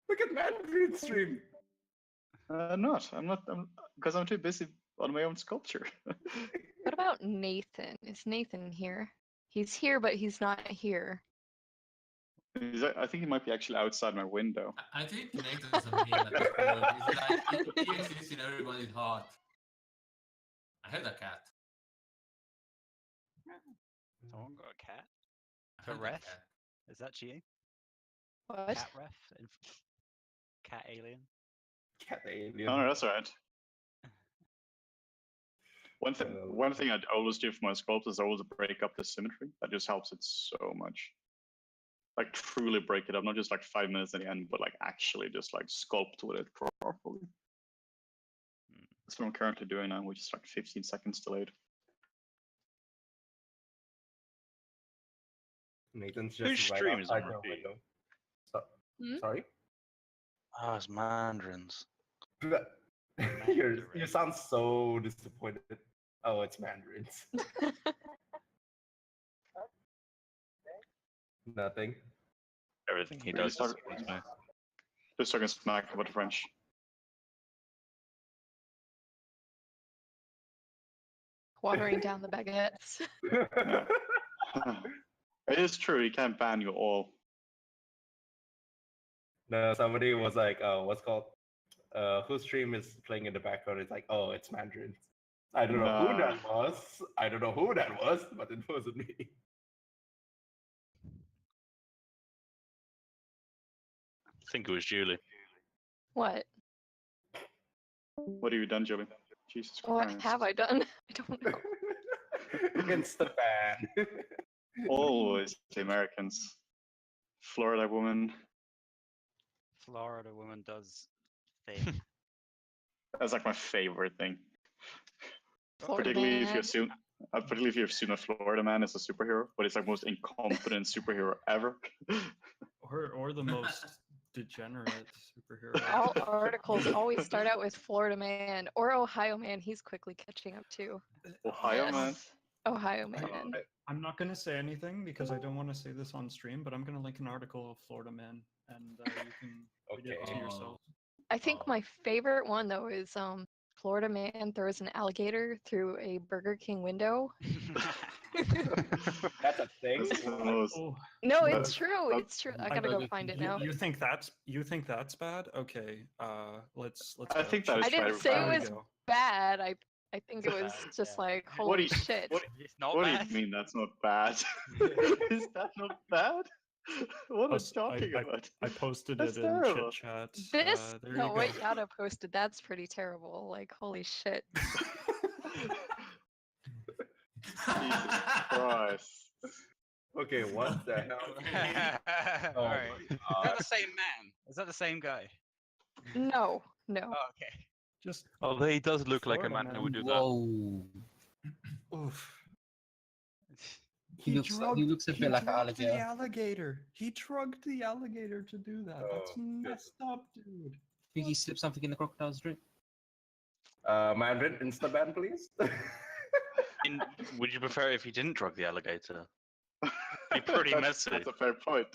Look at Mandarin's stream. I'm not because I'm too busy on my own sculpture. What about Nathan? Is Nathan here? He's here, but he's not here. I think he might be actually outside my window. I think Nathan's a meme at this point. He's like, he exists in everybody's heart. I heard a cat. Someone got a cat. I For heard a ref? cat. Is that cheating? What? Cat ref? Cat alien? Cat alien. Oh, no, that's all right. One thing I'd always do for my sculpts is always break up the symmetry. That just helps it so much. Like truly break it up, not just like 5 minutes at the end, but like actually just like sculpt with it properly. That's what I'm currently doing now, which is like 15 seconds delayed. Nathan's just Whose right stream is on outside your repeat? window. So, Hmm? Sorry? Ah, it's Mandarins. You sound so disappointed. Oh, it's Mandarins. Nothing. Everything he Really does start- disappoints me. Just talking smack about the French. Watering down the baguettes. It is true, he can't ban you all. No, somebody was like, oh, what's called? Whose stream is playing in the background? It's like, oh, it's Mandarins. I don't know who that was. I don't know who that was, but it wasn't me. I think it was Julie. What? What have you done, Julie? Jesus What Christ. have I done? I don't know. Insta ban. Always the Americans. Florida woman. Florida woman does thing. That's like my favorite thing. Florida Particularly if man. you assume a Florida man is a superhero, but it's like most incompetent superhero ever. Or the most degenerate superhero. All articles always start out with Florida man or Ohio man. He's quickly catching up too. Ohio man. Yes. Ohio man. I'm not going to say anything because I don't want to say this on stream, but I'm going to link an article of Florida Man, and you can read it to Okay. yourself. I think my favorite one though is Florida man throws an alligator through a Burger King window. That's a thing. That's the most- Oh, No, But- it's true. It's true. I gotta go find it now. you think that's bad? Okay, let's. I go. think that is I didn't very say bad. it There we was go. bad. I think it Bad, was just yeah. like What do holy you- shit. It's not What bad. do you mean that's not bad? Is that not bad? What are you Post- talking about? I posted That's it terrible. in chit chat. This There no, you what go. Yada posted, that's pretty terrible. Like holy shit. Jesus Christ. Okay, what the hell? Oh All my right. Is God. that the same man? Is that the same guy? No. Oh, okay. Just Although he does look like a Florida man man. who would do that. Whoa. oof. He looks a bit like an drugged the alligator. alligator. He drugged the alligator to do that. That's Oh, messed up, dude. Think he slipped something in the crocodile's drink? Mandarin, insta ban, please. Would you prefer if he didn't drug the alligator? Be pretty That's messy. a fair point.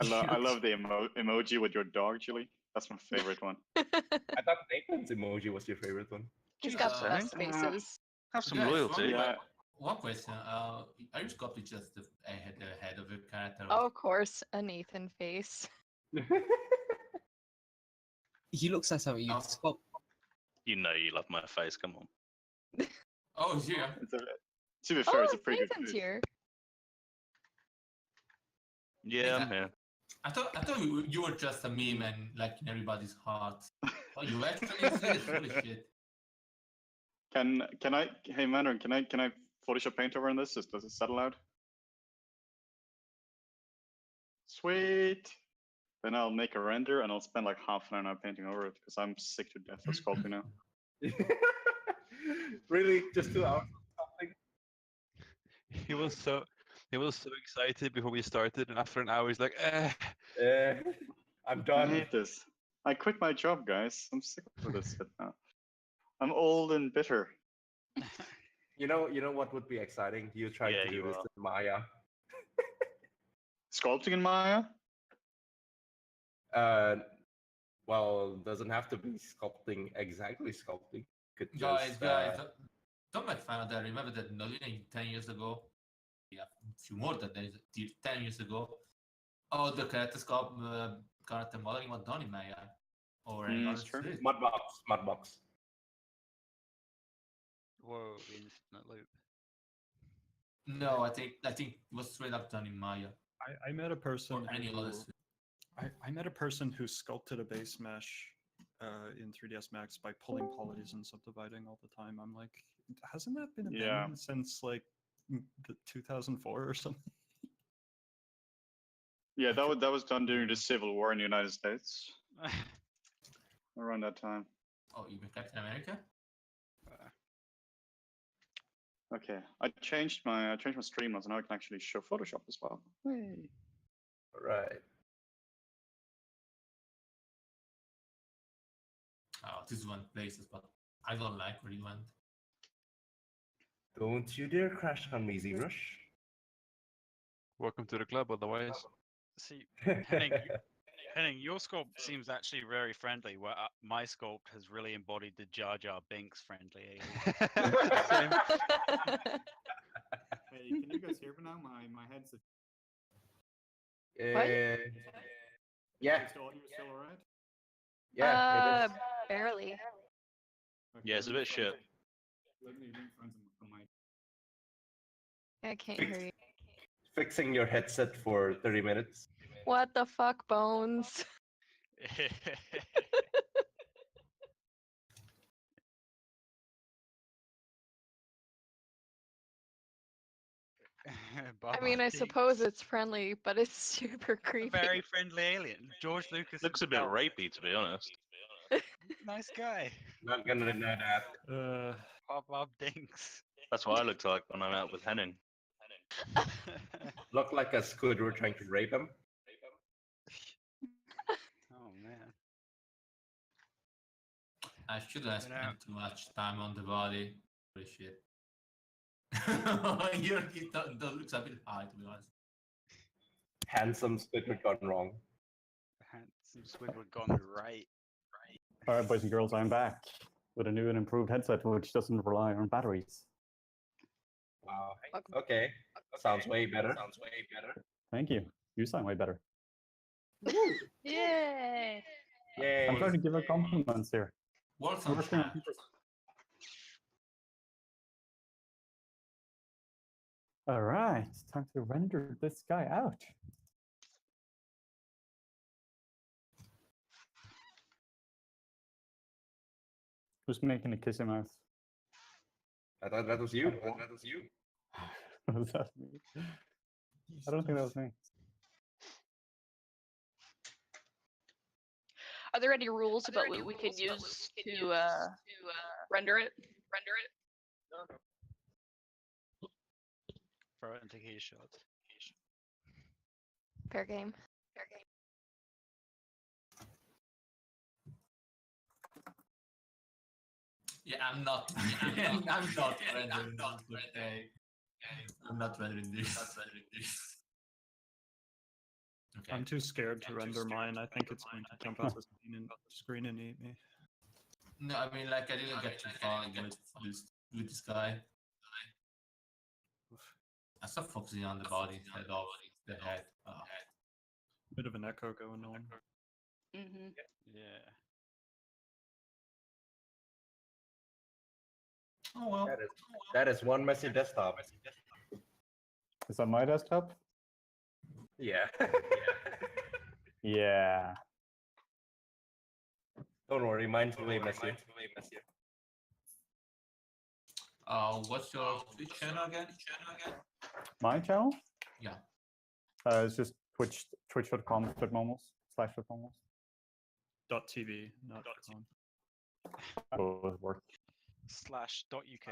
I love the emoji with your dog, Julie. That's my favorite one. I thought Nathan's emoji was your favorite one. He's got the Jesus, best faces. Have some Guys, loyalty. Yeah. One question. Are you sculpting just the head of your character? Oh, of course, a Nathan face. He looks like something you'd sculpt. You know you love my face. Come on. Oh, yeah. To be fair, it's Oh, a pretty good Nathan's face. here. Yeah, I'm here. I thought you were just a meme and like in everybody's heart. Oh, you actually exist. Holy shit. Can I? Hey, Mandarin, can I Photoshop paint over on this? Does it settle out? Sweet. Then I'll make a render and I'll spend like half an hour now painting over it because I'm sick to death of sculpting now. Really, just 2 hours? He was so excited before we started, and after an hour, he's like, I'm I done. hate this. I quit my job, guys. I'm sick of this shit now. I'm old and bitter. You know what would be exciting? You tried Yeah, to do you this are. in Maya. Sculpting in Maya? Well, doesn't have to be sculpting exactly sculpting. Could Guys, just don't make fun of that. Remember that Nolina 10 years ago? Yeah, a few more than that, 10 years ago. Oh, the character modeling was done in Maya. Or any other That's true. suit. Mudbox. Whoa, infinite loop. No, I think it was straight up done in Maya. I met a person. Or any other who- suit. I met a person who sculpted a base mesh in 3ds Max by pulling polys and subdividing all the time. I'm like, hasn't that been a Yeah. thing since like 2004 or something? Yeah, that was done during the Civil War in the United States. Around that time. Oh, you mean Captain America? Okay, I changed my Streamlabs, and now I can actually show Photoshop as well. Hey. Right. Oh, this one places, but I don't like where you went. Don't you dare crash on me, Zbrush. welcome to the club, otherwise. See, Henning, your sculpt seems actually very friendly. Where my sculpt has really embodied the Jar Jar Binks friendly alien. Same. Hey, can you guys hear me now? My headset. Yeah. Is the audio still alright? Yeah. It is. Barely. Yeah, it's a bit shit. Let me find some mic. I can't hear you. Fixing your headset for 30 minutes. What the fuck, Bones? I mean, I suppose it's friendly, but it's super creepy. Very friendly alien. George Lucas Looks a bit himself. rapey, to be honest. Nice guy. Not gonna deny that. Bob Dinks. That's what I looked like when I'm out with Henning. Looked like a squid were trying to rape him. Oh man. I should have spent too much time on the body. Holy shit. That looks a bit high, to be honest. Handsome Squidward gone wrong. Handsome Squidward gone right. All right, boys and girls, I'm back with a new and improved headset which doesn't rely on batteries. Wow. Okay. Sounds way better. Thank you. You sound way better. Yay! Yay. I'm trying to give her compliments here. Works I'm on working on chat. people's- All right, it's time to render this guy out. Who's making a kissy mouth? I thought that was you. Was that me? I don't think that was me. Are there any rules about what we can use to render it? Throw it into key shot. Fair game. Yeah, I'm not. I'm not rendering this. I'm not rendering this. Okay. I'm too scared to render mine. I think it's going to jump out the screen and eat me. No, I mean, like, I didn't get too far with this guy. I stopped focusing on the body instead of the head. Bit of an echo going on. Mm-hmm. Yeah. Oh well. That is one messy desktop. Is that my desktop? Yeah. Yeah. Don't worry, mine's way messier. What's your Twitch channel again? My channel? Yeah. It's just twitch.com/Flippednormals. .tv, not .com. Both work. /.uk.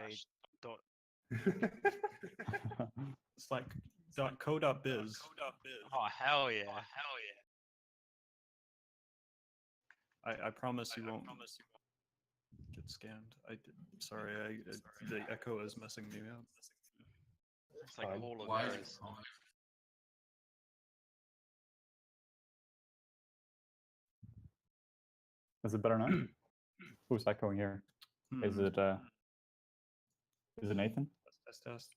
It's like .co.biz. Oh hell yeah! I promise you won't get scammed. Sorry, the echo is messing me up. It's like Fine. all of Why? theirs. Is it better now? Who's echoing here? Is it Nathan? Test.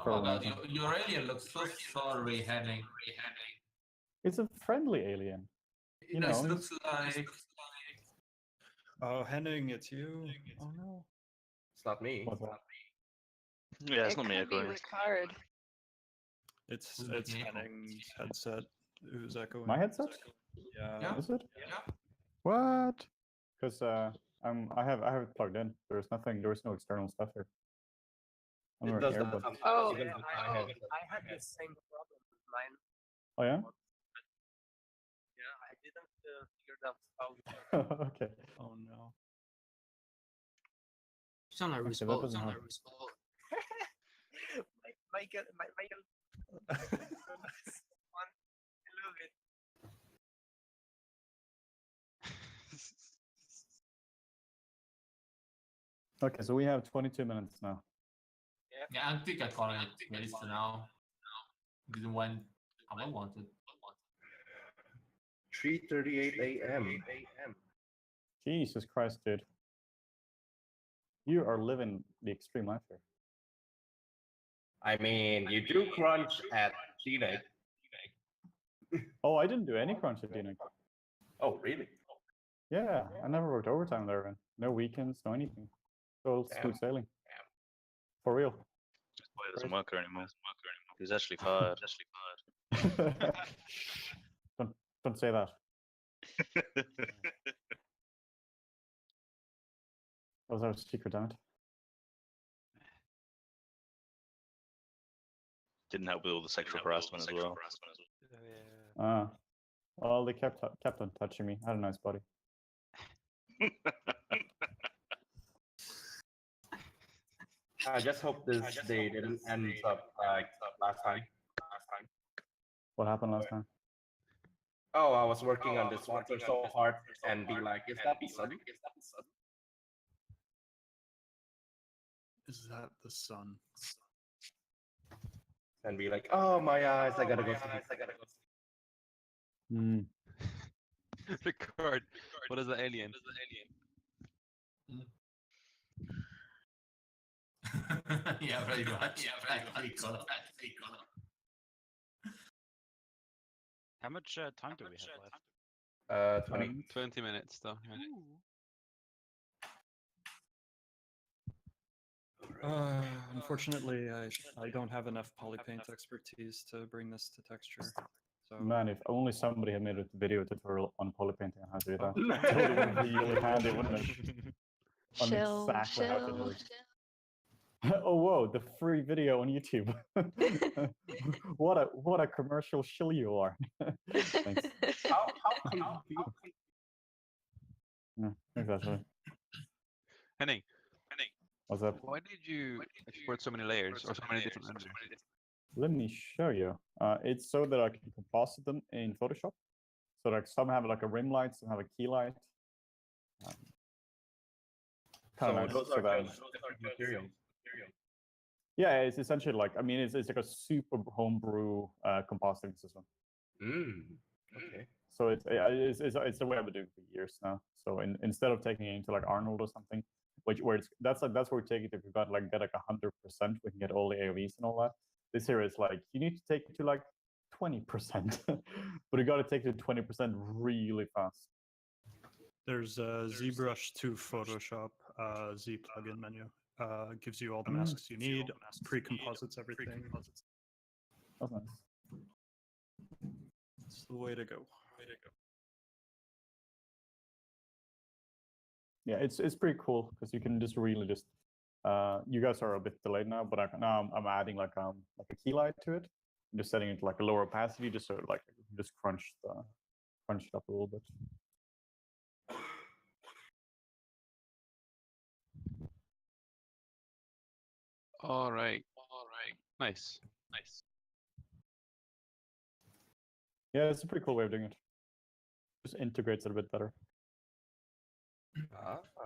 Oh my god, your alien looks so sorry, Henning. It's a friendly alien. You know, It looks like. Oh, Henning, it's you. Oh no. It's not me. what's that? Yeah, it's It not me could be echoing. Ricard. It's Who's making echo? Henning's headset who's echoing. My headset? Yeah. Is it? Yeah. What? Because I have it plugged in. There's no external stuff here. I'm It wearing does that earbuds. sometimes, Oh, even with my I headset. had the same problem with mine. Oh yeah? Yeah, I didn't figure that out. Okay. Oh no. Sound like Okay, that respawn. doesn't help. Michael. I love it. Okay, so we have 22 minutes now. Yeah, I think I called it waste for now. Didn't went how I wanted. 3:38 a.m. Jesus Christ, dude. You are living the extreme life here. I mean, you do crunch at D-Night. Oh, I didn't do any crunch at DNX. Oh, really? Yeah, I never worked overtime there, man. No weekends, no anything. So smooth sailing. For real. That's why he doesn't work here anymore. He's actually fired. Don't say that. That was our secret, damn it. Didn't help with all the sexual harassment as well. Ah. Well, they kept on touching me. I had a nice body. I just hope this day didn't end up like last time. What happened last time? Oh, I was working on this one so hard and be like, is that the sun? Is that the sun? And be like, oh my eyes, I gotta go sleep. Hmm. Record. What is the alien? Yeah, very much. How much time do we have left? 20 minutes though. Yeah. Unfortunately, I don't have enough polypaint expertise to bring this to texture. So Man, if only somebody had made a video tutorial on polypainting and how to do that. Totally would be really handy, wouldn't it? On Chill, exactly how to do chill. it. Oh whoa, the free video on YouTube. what a commercial shill you are. Thanks. How can you feel? Yeah, exactly. Henning, What's up? why did you export so many layers or so many different renders? Let me show you. It's so that I can composite them in Photoshop. So like some have like a rim light, some have a key light. So Nice. those So are that- just different materials. Yeah, it's essentially like, I mean, it's like a super homebrew compositing system. Okay. So it's the way I've been doing for years now. So instead of taking it into like Arnold or something, where that's where we take it if we get like 100%, we can get all the AOVs and all that. This here is like you need to take it to like 20%, but you got to take it to 20% really fast. There's a ZBrush to Photoshop Z plugin menu. Gives you all the masks you need, pre-composites everything. That's nice. It's the way to go. Yeah, it's pretty cool because you can just really just you guys are a bit delayed now, but now I'm adding like a key light to it. I'm just setting it to like a lower opacity just so like just crunch it up a little bit. All right. Nice. Yeah, it's a pretty cool way of doing it. Just integrates it a bit better.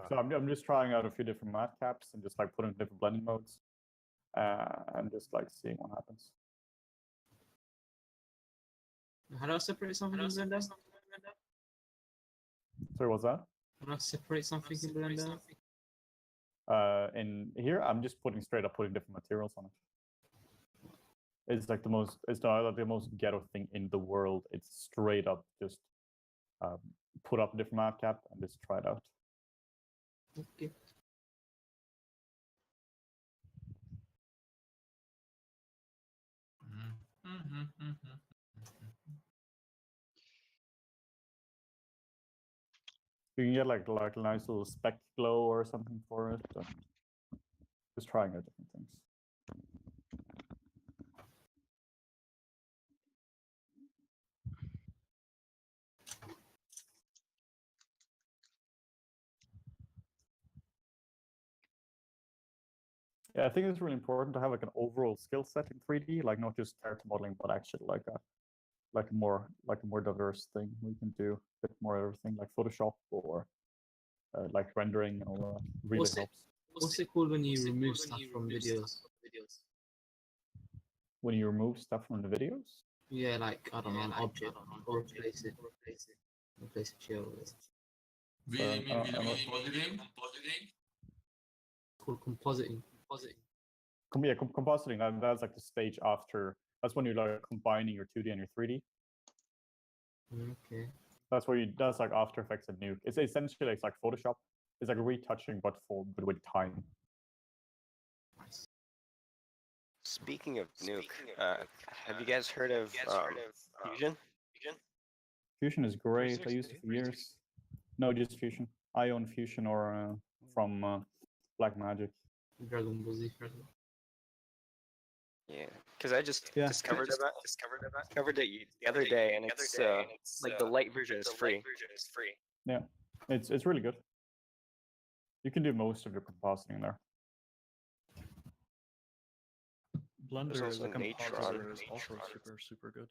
So I'm just trying out a few different matte caps and just like putting different blending modes, and just like seeing what happens. How do I separate something in Blender? Sorry, what's that? How do I separate something in Blender? In here, I'm just straight up putting different materials on it. It's like the most ghetto thing in the world. It's straight up just put up a different matte cap and just try it out. Okay. You can get like a nice little speck glow or something for it. Just trying out different things. Yeah, I think it's really important to have like an overall skill set in 3D, like not just character modeling, but actually like a more diverse thing. We can do a bit more everything, like Photoshop or like rendering and all that. Really helps. What's it called when you remove stuff from videos? When you remove stuff from the videos? Yeah, like I don't know, an object, or replace it. Replace a chair with it. Really mean video compositing? Called compositing. Yeah, compositing. That's like the stage after. That's when you're like combining your 2D and your 3D. Okay. That's like After Effects and Nuke. It's essentially it's like Photoshop. It's like retouching, but with time. Speaking of Nuke, have you guys heard of Fusion? Fusion is great. I used it for years. No, just Fusion. I own Fusion or from Blackmagic. Dragon Ball Z. Yeah, because I just discovered it the other day, and it's like the light version is free. Yeah, it's really good. You can do most of your compositing there. Blender as a compositor is also super good.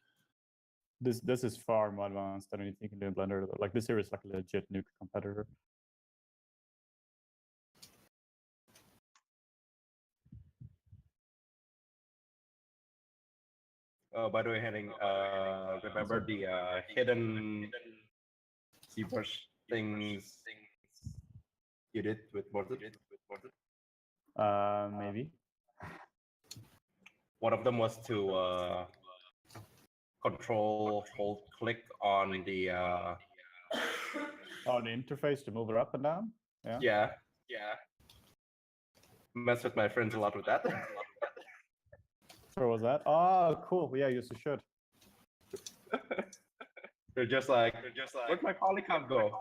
This is far more advanced than anything you can do in Blender. Like this here is like a legit Nuke competitor. By the way, Henning, remember the hidden ZBrush things you did with Morton? Maybe. One of them was to control hold click on the on the interface to move it up and down. Yeah. Mess with my friends a lot with that. Where was that? Oh, cool. Yeah, you should. They're just like, where'd my polycom go?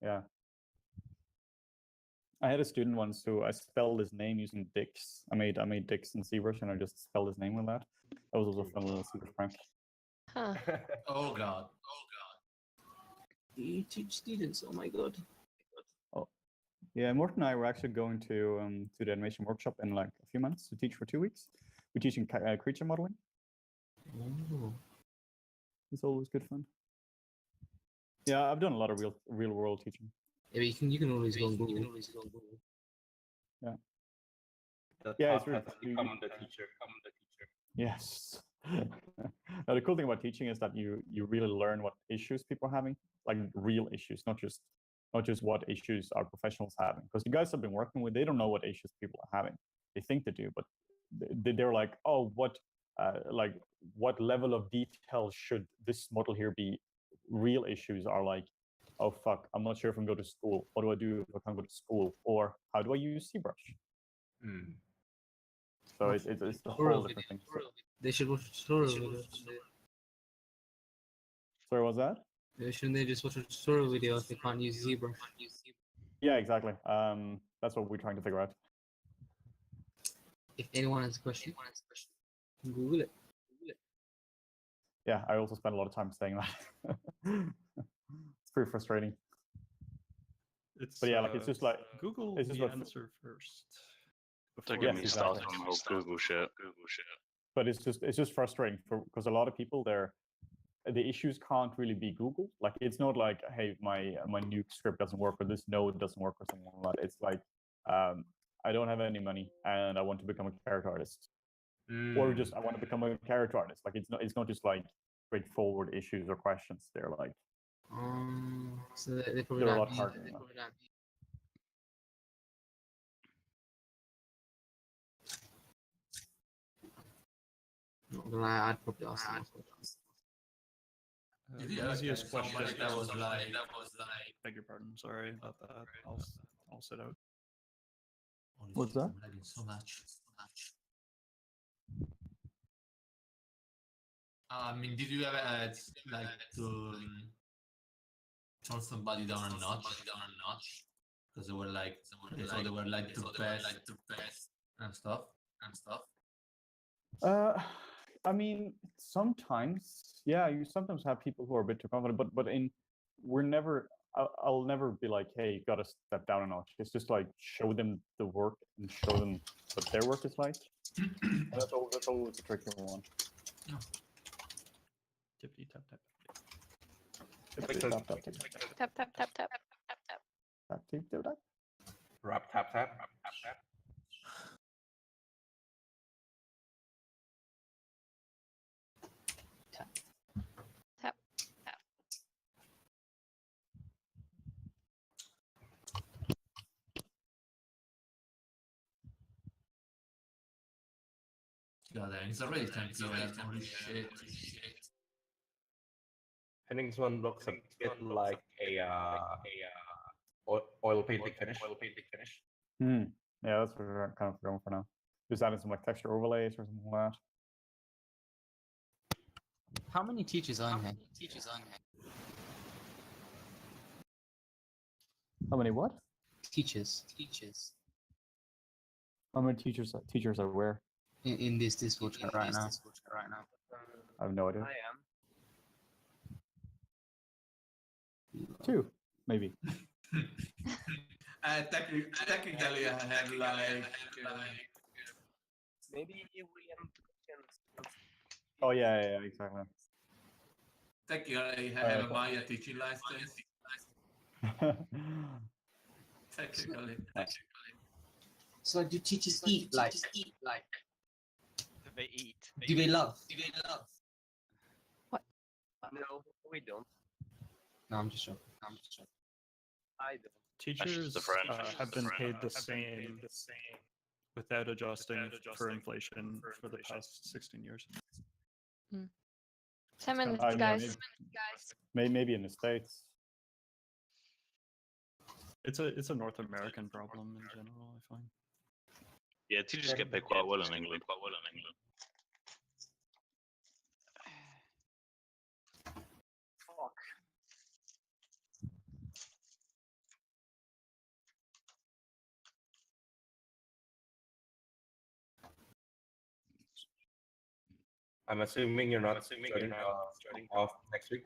Yeah. I had a student once who I spelled his name using Dix. I made Dix in ZBrush and I just spelled his name with that. That was also a fun little secret prank. Huh. Oh god. You teach students? Oh my god. Oh, yeah. Morton and I were actually going to the animation workshop in like a few months to teach for 2 weeks. We're teaching creature modeling. Oh. It's always good fun. Yeah, I've done a lot of real world teaching. Yeah, but you can always go on Google. Yeah. Yeah, it's really become the teacher. Yes. Now, the cool thing about teaching is that you really learn what issues people are having, like real issues, not just what issues are professionals having. Because the guys I've been working with, they don't know what issues people are having. They think they do, but they're like, oh, what level of detail should this model here be? Real issues are like oh fuck, I'm not sure if I can go to school. What do I do if I can't go to school? Or how do I use ZBrush? So it's a whole different thing. They should watch tutorial videos. Sorry, what's that? Shouldn't they just watch a tutorial video if they can't use ZBrush? Yeah, exactly. That's what we're trying to figure out. If anyone has a question, Google it. Yeah, I also spend a lot of time saying that. It's pretty frustrating. It's, but yeah, like it's just like Google it's just the like, answer first. Don't before get you me ask started questions. on the whole Google shit. But it's just frustrating because a lot of people the issues can't really be Google. Like it's not like, hey, my nuke script doesn't work or this node doesn't work or something like that. It's like I don't have any money and I want to become a character artist. Or just I want to become a character artist. Like it's not just like straightforward issues or questions. They're like so they probably they're a don't lot have- harder. they You know? probably don't have- Not gonna lie, I'd probably ask them. The easiest question that was like beg your pardon, sorry about that. I'll sit out. What's that? I'm lagging so much. I mean, did you ever like to turn somebody down a notch? Because they were like they thought they were like the best and stuff. I mean, sometimes, yeah, you sometimes have people who are a bit too confident, but we're never. I'll never be like, hey, you gotta step down a notch. It's just like show them the work and show them what their work is like. And that's always a tricky one. Tippity tap tap. Tap, tap, tap, tap. Tap tap tap tap. Tap, tap, tap, tap. Rap tap tap. Rap tap tap. Tap tap. God, it's already 10 p.m. Holy shit. I think this one looks a bit like a oil painting finish. Yeah, that's what we're kind of going for now. Just adding some like texture overlays or something like that. How many teachers are in here? How many what? Teachers. How many teachers are where? In this Discord chat right now. I have no idea. I am. 2, maybe. Technically, I had like Maybe William can. Oh yeah, exactly. technically I have a Maya teaching license. Technically. So like, do teachers eat like? Do they eat? Do they love? No, we don't. No, I'm just joking. I don't. Teachers have been paid the same without adjusting for inflation for the past 16 years. 10 minutes, yeah, guys. Maybe in the States. It's a North American problem in general, I find. Yeah, teachers get paid quite well in England. I'm assuming you're not joining off next week.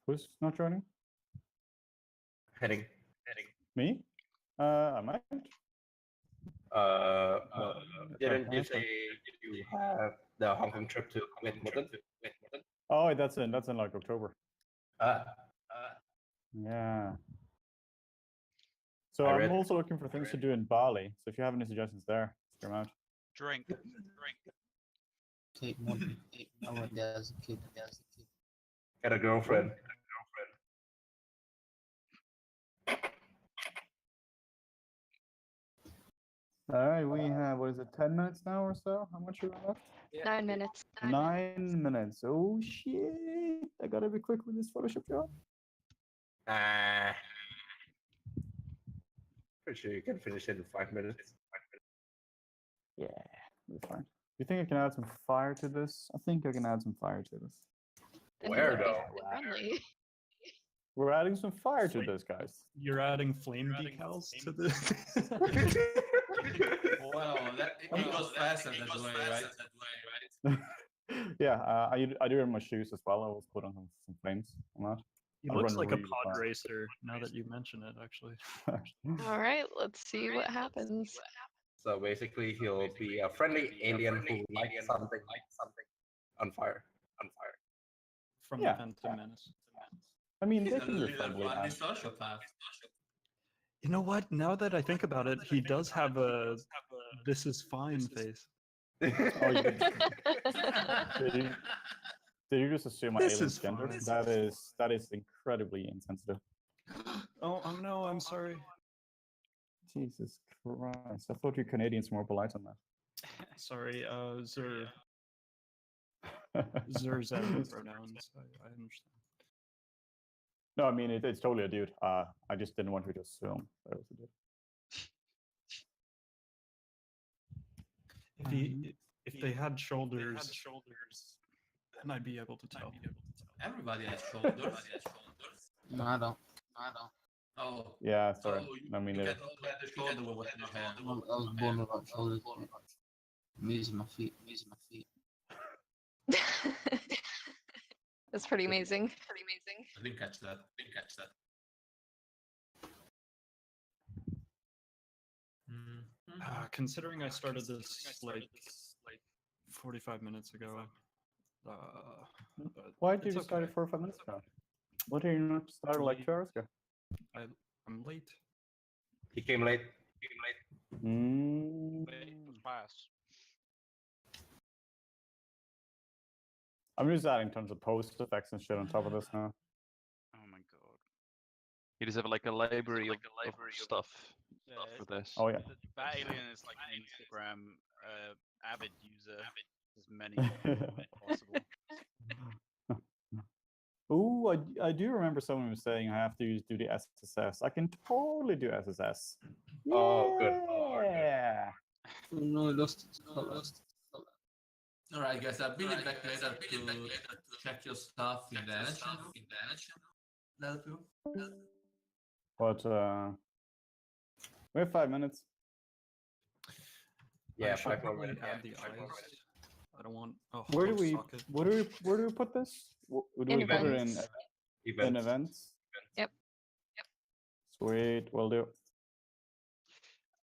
Who's not joining? Heading. Me? I might. Didn't you say you have the Hong Kong trip to with Morton? Oh, that's in like October. Yeah. So I'm also looking for things to do in Bali. So if you have any suggestions there, check them out. Drink. Take more. There's a kid. Get a girlfriend. All right, we have, what is it, 10 minutes now or so? How much are we left? 9 minutes. 9 minutes. Oh shit! I gotta be quick with this Photoshop job. Pretty sure you can finish it in 5 minutes. Yeah, that's fine. You think I can add some fire to this? I think I can add some fire to this. Where though? Friendly. We're adding some fire to this, guys. You're adding flame decals to the. Well, it goes faster that way, right? Yeah, I do it in my shoes as well. I will put on some flames on that. He I looks run like a really pod fast. racer now that you mention it, actually. All right, let's see what happens. So basically, he'll be a friendly alien who likes something on fire. From Yeah. the Phantom Menace. I mean, He's they a can be little friendly. funny man. sociopath. You know what? Now that I think about it, he does have a "this is fine" face. Oh, you did you just assume my This alien's is gender? fine. That is incredibly insensitive. Oh no, I'm sorry. Jesus Christ! I thought you Canadians were more polite than Sorry, Zer's adding pronouns. I understand. No, I mean it's totally a dude. I just didn't want you to assume that it was a dude. If they had shoulders, then I'd be able to tell. Everybody has shoulders. No, I don't. Oh. Yeah, sorry. Oh, I mean, you it- get the shoulder with what you have. I was born without shoulders. I'm using my feet. That's pretty amazing. I didn't catch that. Considering I started this like 45 minutes ago. But Why did it's you start okay. it 45 minutes ago? What did you not start like 2 hours ago? I'm late. He came late. Mm. Class. I'm just adding tons of post effects and shit on top of this now. Oh my god. You just have like a library of stuff Yeah, for this. Oh yeah. That alien is like an Instagram avid user. As many as possible. Ooh, I do remember someone was saying I have to do the SSS. I can totally do SSS. Oh, good. Yeah. No, lost. Alright guys, I'll be back later to check your stuff in the engine. That'll do. But we have 5 minutes. I Yeah, should 5 more probably minutes. add the eyes. I don't want. Oh, Where do we socket. where do we put this? Do In we put it in events. in events? Yep. Sweet, will do.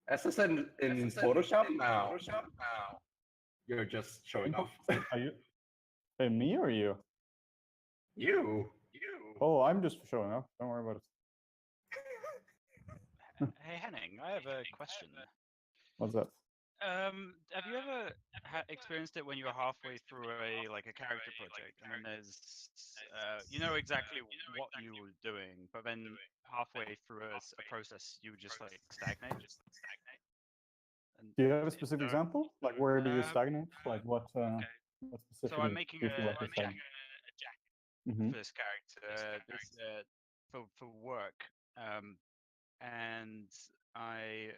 SSN in Photoshop now. You're just showing off. Are you? Hey, me or you? You. Oh, I'm just showing off. Don't worry about it. Hey Henning, I have a question. What's that? Have you ever experienced it when you were halfway through a character project, and then there's you know exactly what you were doing, but then halfway through a process you would just like stagnate? And Do you have a specific example? Like where do you stagnate? Like what specifically? so I'm making do a you feel like you're jacket Mhm. for this character for work, and I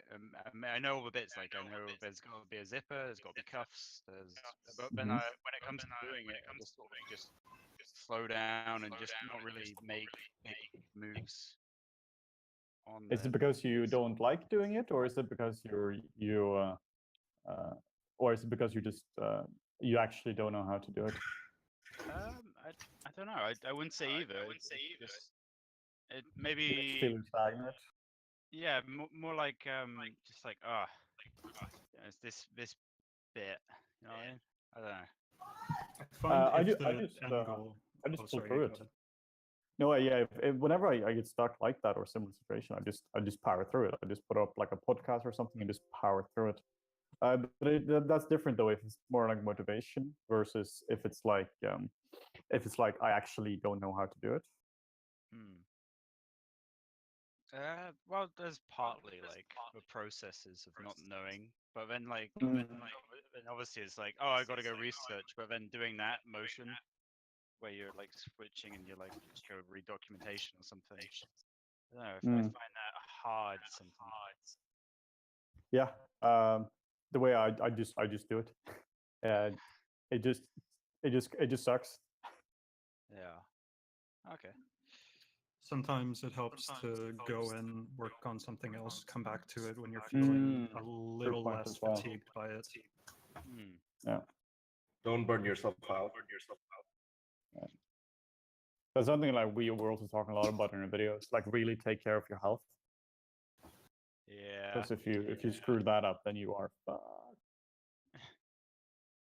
know all the bits. Like I know there's got to be a zipper, there's got to be cuffs. But then Mhm. when it comes to doing it, I just sort of just slow down and just not really make big moves. Is it because you don't like doing it, or is it because or is it because you just you actually don't know how to do it? I don't know. I wouldn't say either. Just, it You maybe feel stagnant? yeah, more like just like it's this bit. You know what I mean? I don't know. I find I if ju- the I just end goal. I just Oh, pull sorry, through go it. ahead. No, yeah. Whenever I get stuck like that or similar situation, I just power through it. I just put up like a podcast or something and just power through it. But that's different though. If it's more like motivation versus if it's like I actually don't know how to do it. Well, there's partly like the processes of not knowing, but then like Mm. then obviously it's like, oh, I got to go research, but then doing that motion where you're like switching and you're like show redocumentation or something. I don't know. I Mm. find that hard sometimes. Yeah. The way I just do it. It just sucks. Yeah. Okay. Sometimes it helps to go and work on something else, come back to it when you're feeling a little point less as well. fatigued by it. Yeah. Don't burn yourself out. Yeah. That's something like we're also talking a lot about in the videos. Like really take care of your health. Yeah. Because if you screw that up, then you are fucked.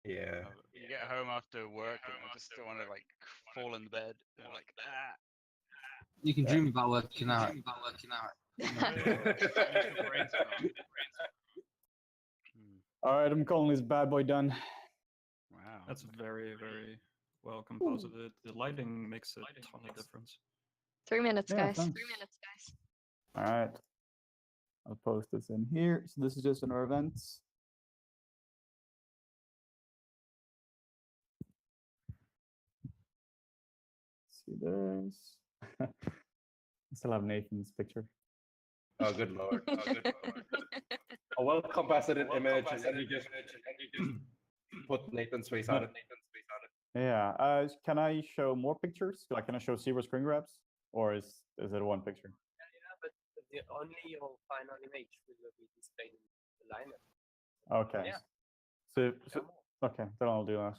Yeah. You get home after work and I just don't want to like fall in the bed and like You can dream about working out. All right, I'm calling this bad boy done. Wow. That's very, very well composited. The lighting makes a ton of difference. 3 minutes, Yeah, guys. thanks. 3 minutes, guys. All right. I'll post this in here. So this is just in our events. See this. I still have Nathan's picture. Oh, good lord. A well-composited image, and then you just put Nathan's face on it. Yeah. Can I show more pictures? Like, can I show zero screen grabs, or is it one picture? Yeah, but only your final image will be displayed in the lineup. Okay. Yeah. So okay, then I'll do that.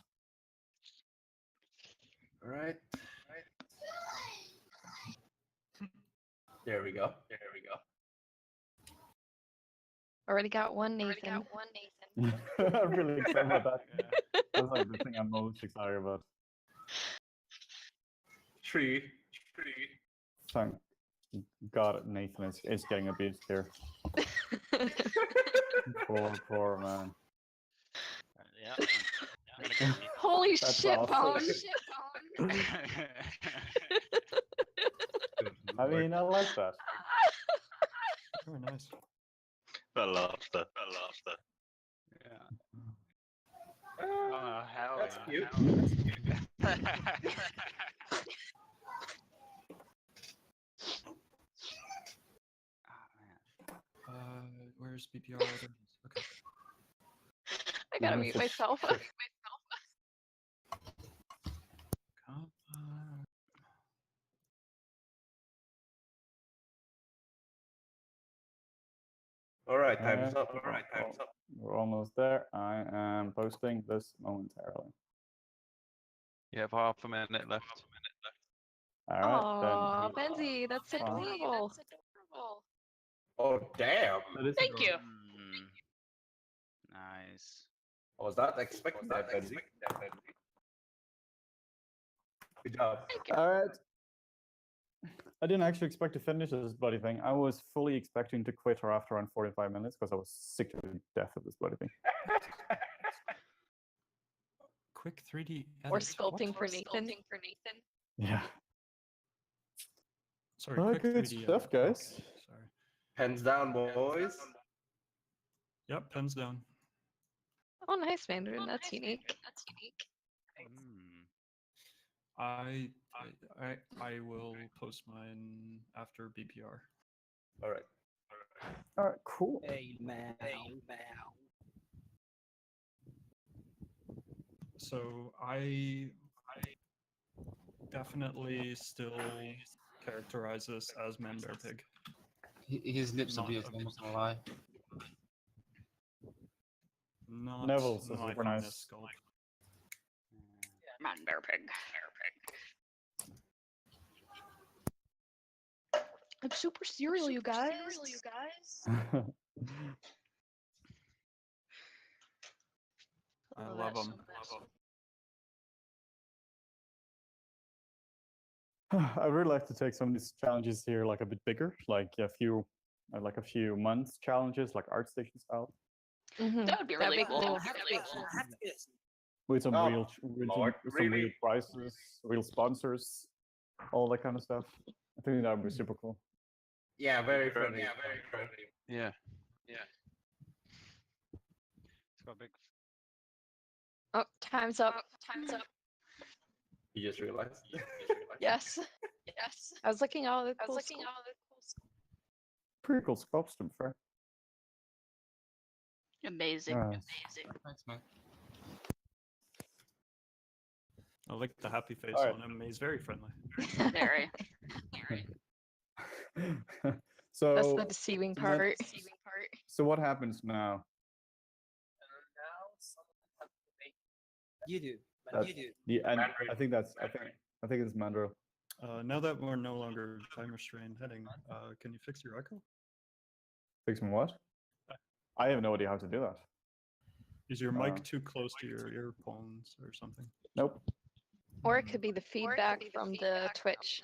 All right. There we go. Already got one, Nathan. I'm really excited about that. That's like the thing I'm most excited about. Tree. Thank God Nathan is getting abused here. Poor man. Yeah. Holy That's shit, awesome. Bone. I mean, I like that. Very nice. The laughter. Yeah. Oh, hell That's yeah. cute. Where's BPR? Okay. I gotta mute myself. All right, time's up. We're almost there. I am posting this momentarily. You have half a minute left. All right. Aw, then. Benzie, that's adorable. Oh, damn. Thank you. Nice. I was not expecting that, Benzie. Good job. All right. I didn't actually expect to finish this bloody thing. I was fully expecting to quit her after around 45 minutes because I was sick to death of this bloody thing. Quick 3D Or edit. sculpting What? for Nathan. Yeah. Sorry, Oh, quick good 3D stuff, edit. guys. Okay, sorry. Pens down, boys. Yep, pens down. Oh, nice, Mandarin. That's unique. I will post mine after BPR. All right. All right, cool. Hey, man. So I definitely still characterize this as Man Bear Pig. His lips are beautiful, I'm not gonna lie. Not Neville's is my super finest nice. sculpt. Man, bear pig. I'm super cereal, you guys. I love them. I would really like to take some of these challenges here like a bit bigger, like a few months challenges, like ArtStation style, That would be really cool. with some Oh, real Lord, some real really? prizes, real sponsors, all that kind of stuff. I think that would be super cool. Yeah, very funny. Yeah. It's got a big. Oh, time's up. You just realized. Yes. Yes. I was looking at all the I was cool looking sculpt- at all the cool Pretty cool sculpts, to be fair. Amazing. Ah. Amazing. Thanks, man. I like the happy face Alright. on him. He's very friendly. Very. So That's the deceiving then- part. So what happens now? Now someone has to make. You do. That's You do. the and I think it's Mandro. Now that we're no longer time restrained heading, can you fix your echo? Fixing what? I have no idea how to do that. Is your mic Uh, too close to your earphones or something? Nope. Or it could be the feedback from the Twitch.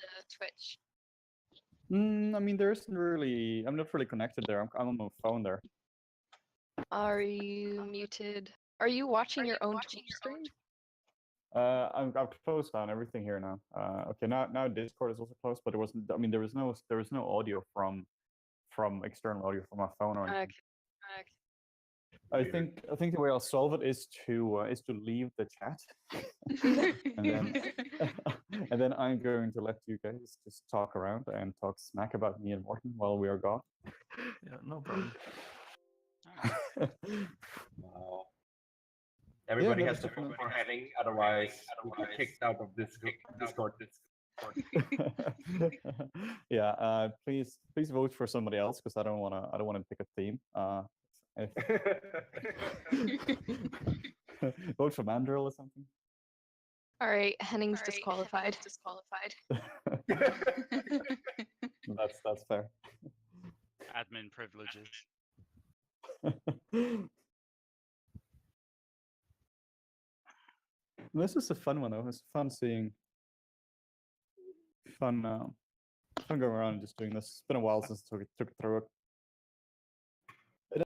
I mean, there isn't really. I'm not really connected there. I'm on my phone there. Are you muted? Are you watching your own Twitch stream? I've closed down everything here now. Okay, now Discord is also closed, but there wasn't. I mean, there was no audio from external audio from my phone or anything. I think the way I'll solve it is to leave the chat, and then and then I'm going to let you guys just talk around and talk smack about me and Morten while we are gone. Yeah, no problem. Wow. Everybody no, has to vote for heading, otherwise we get kicked out of this Discord. Yeah, please vote for somebody else because I don't wanna pick a theme. Vote for Mandrill or something. All right, Henning's disqualified. That's fair. Admin privileges. This is a fun one though. It's fun seeing, fun going around and just doing this. It's been a while since I took it through it.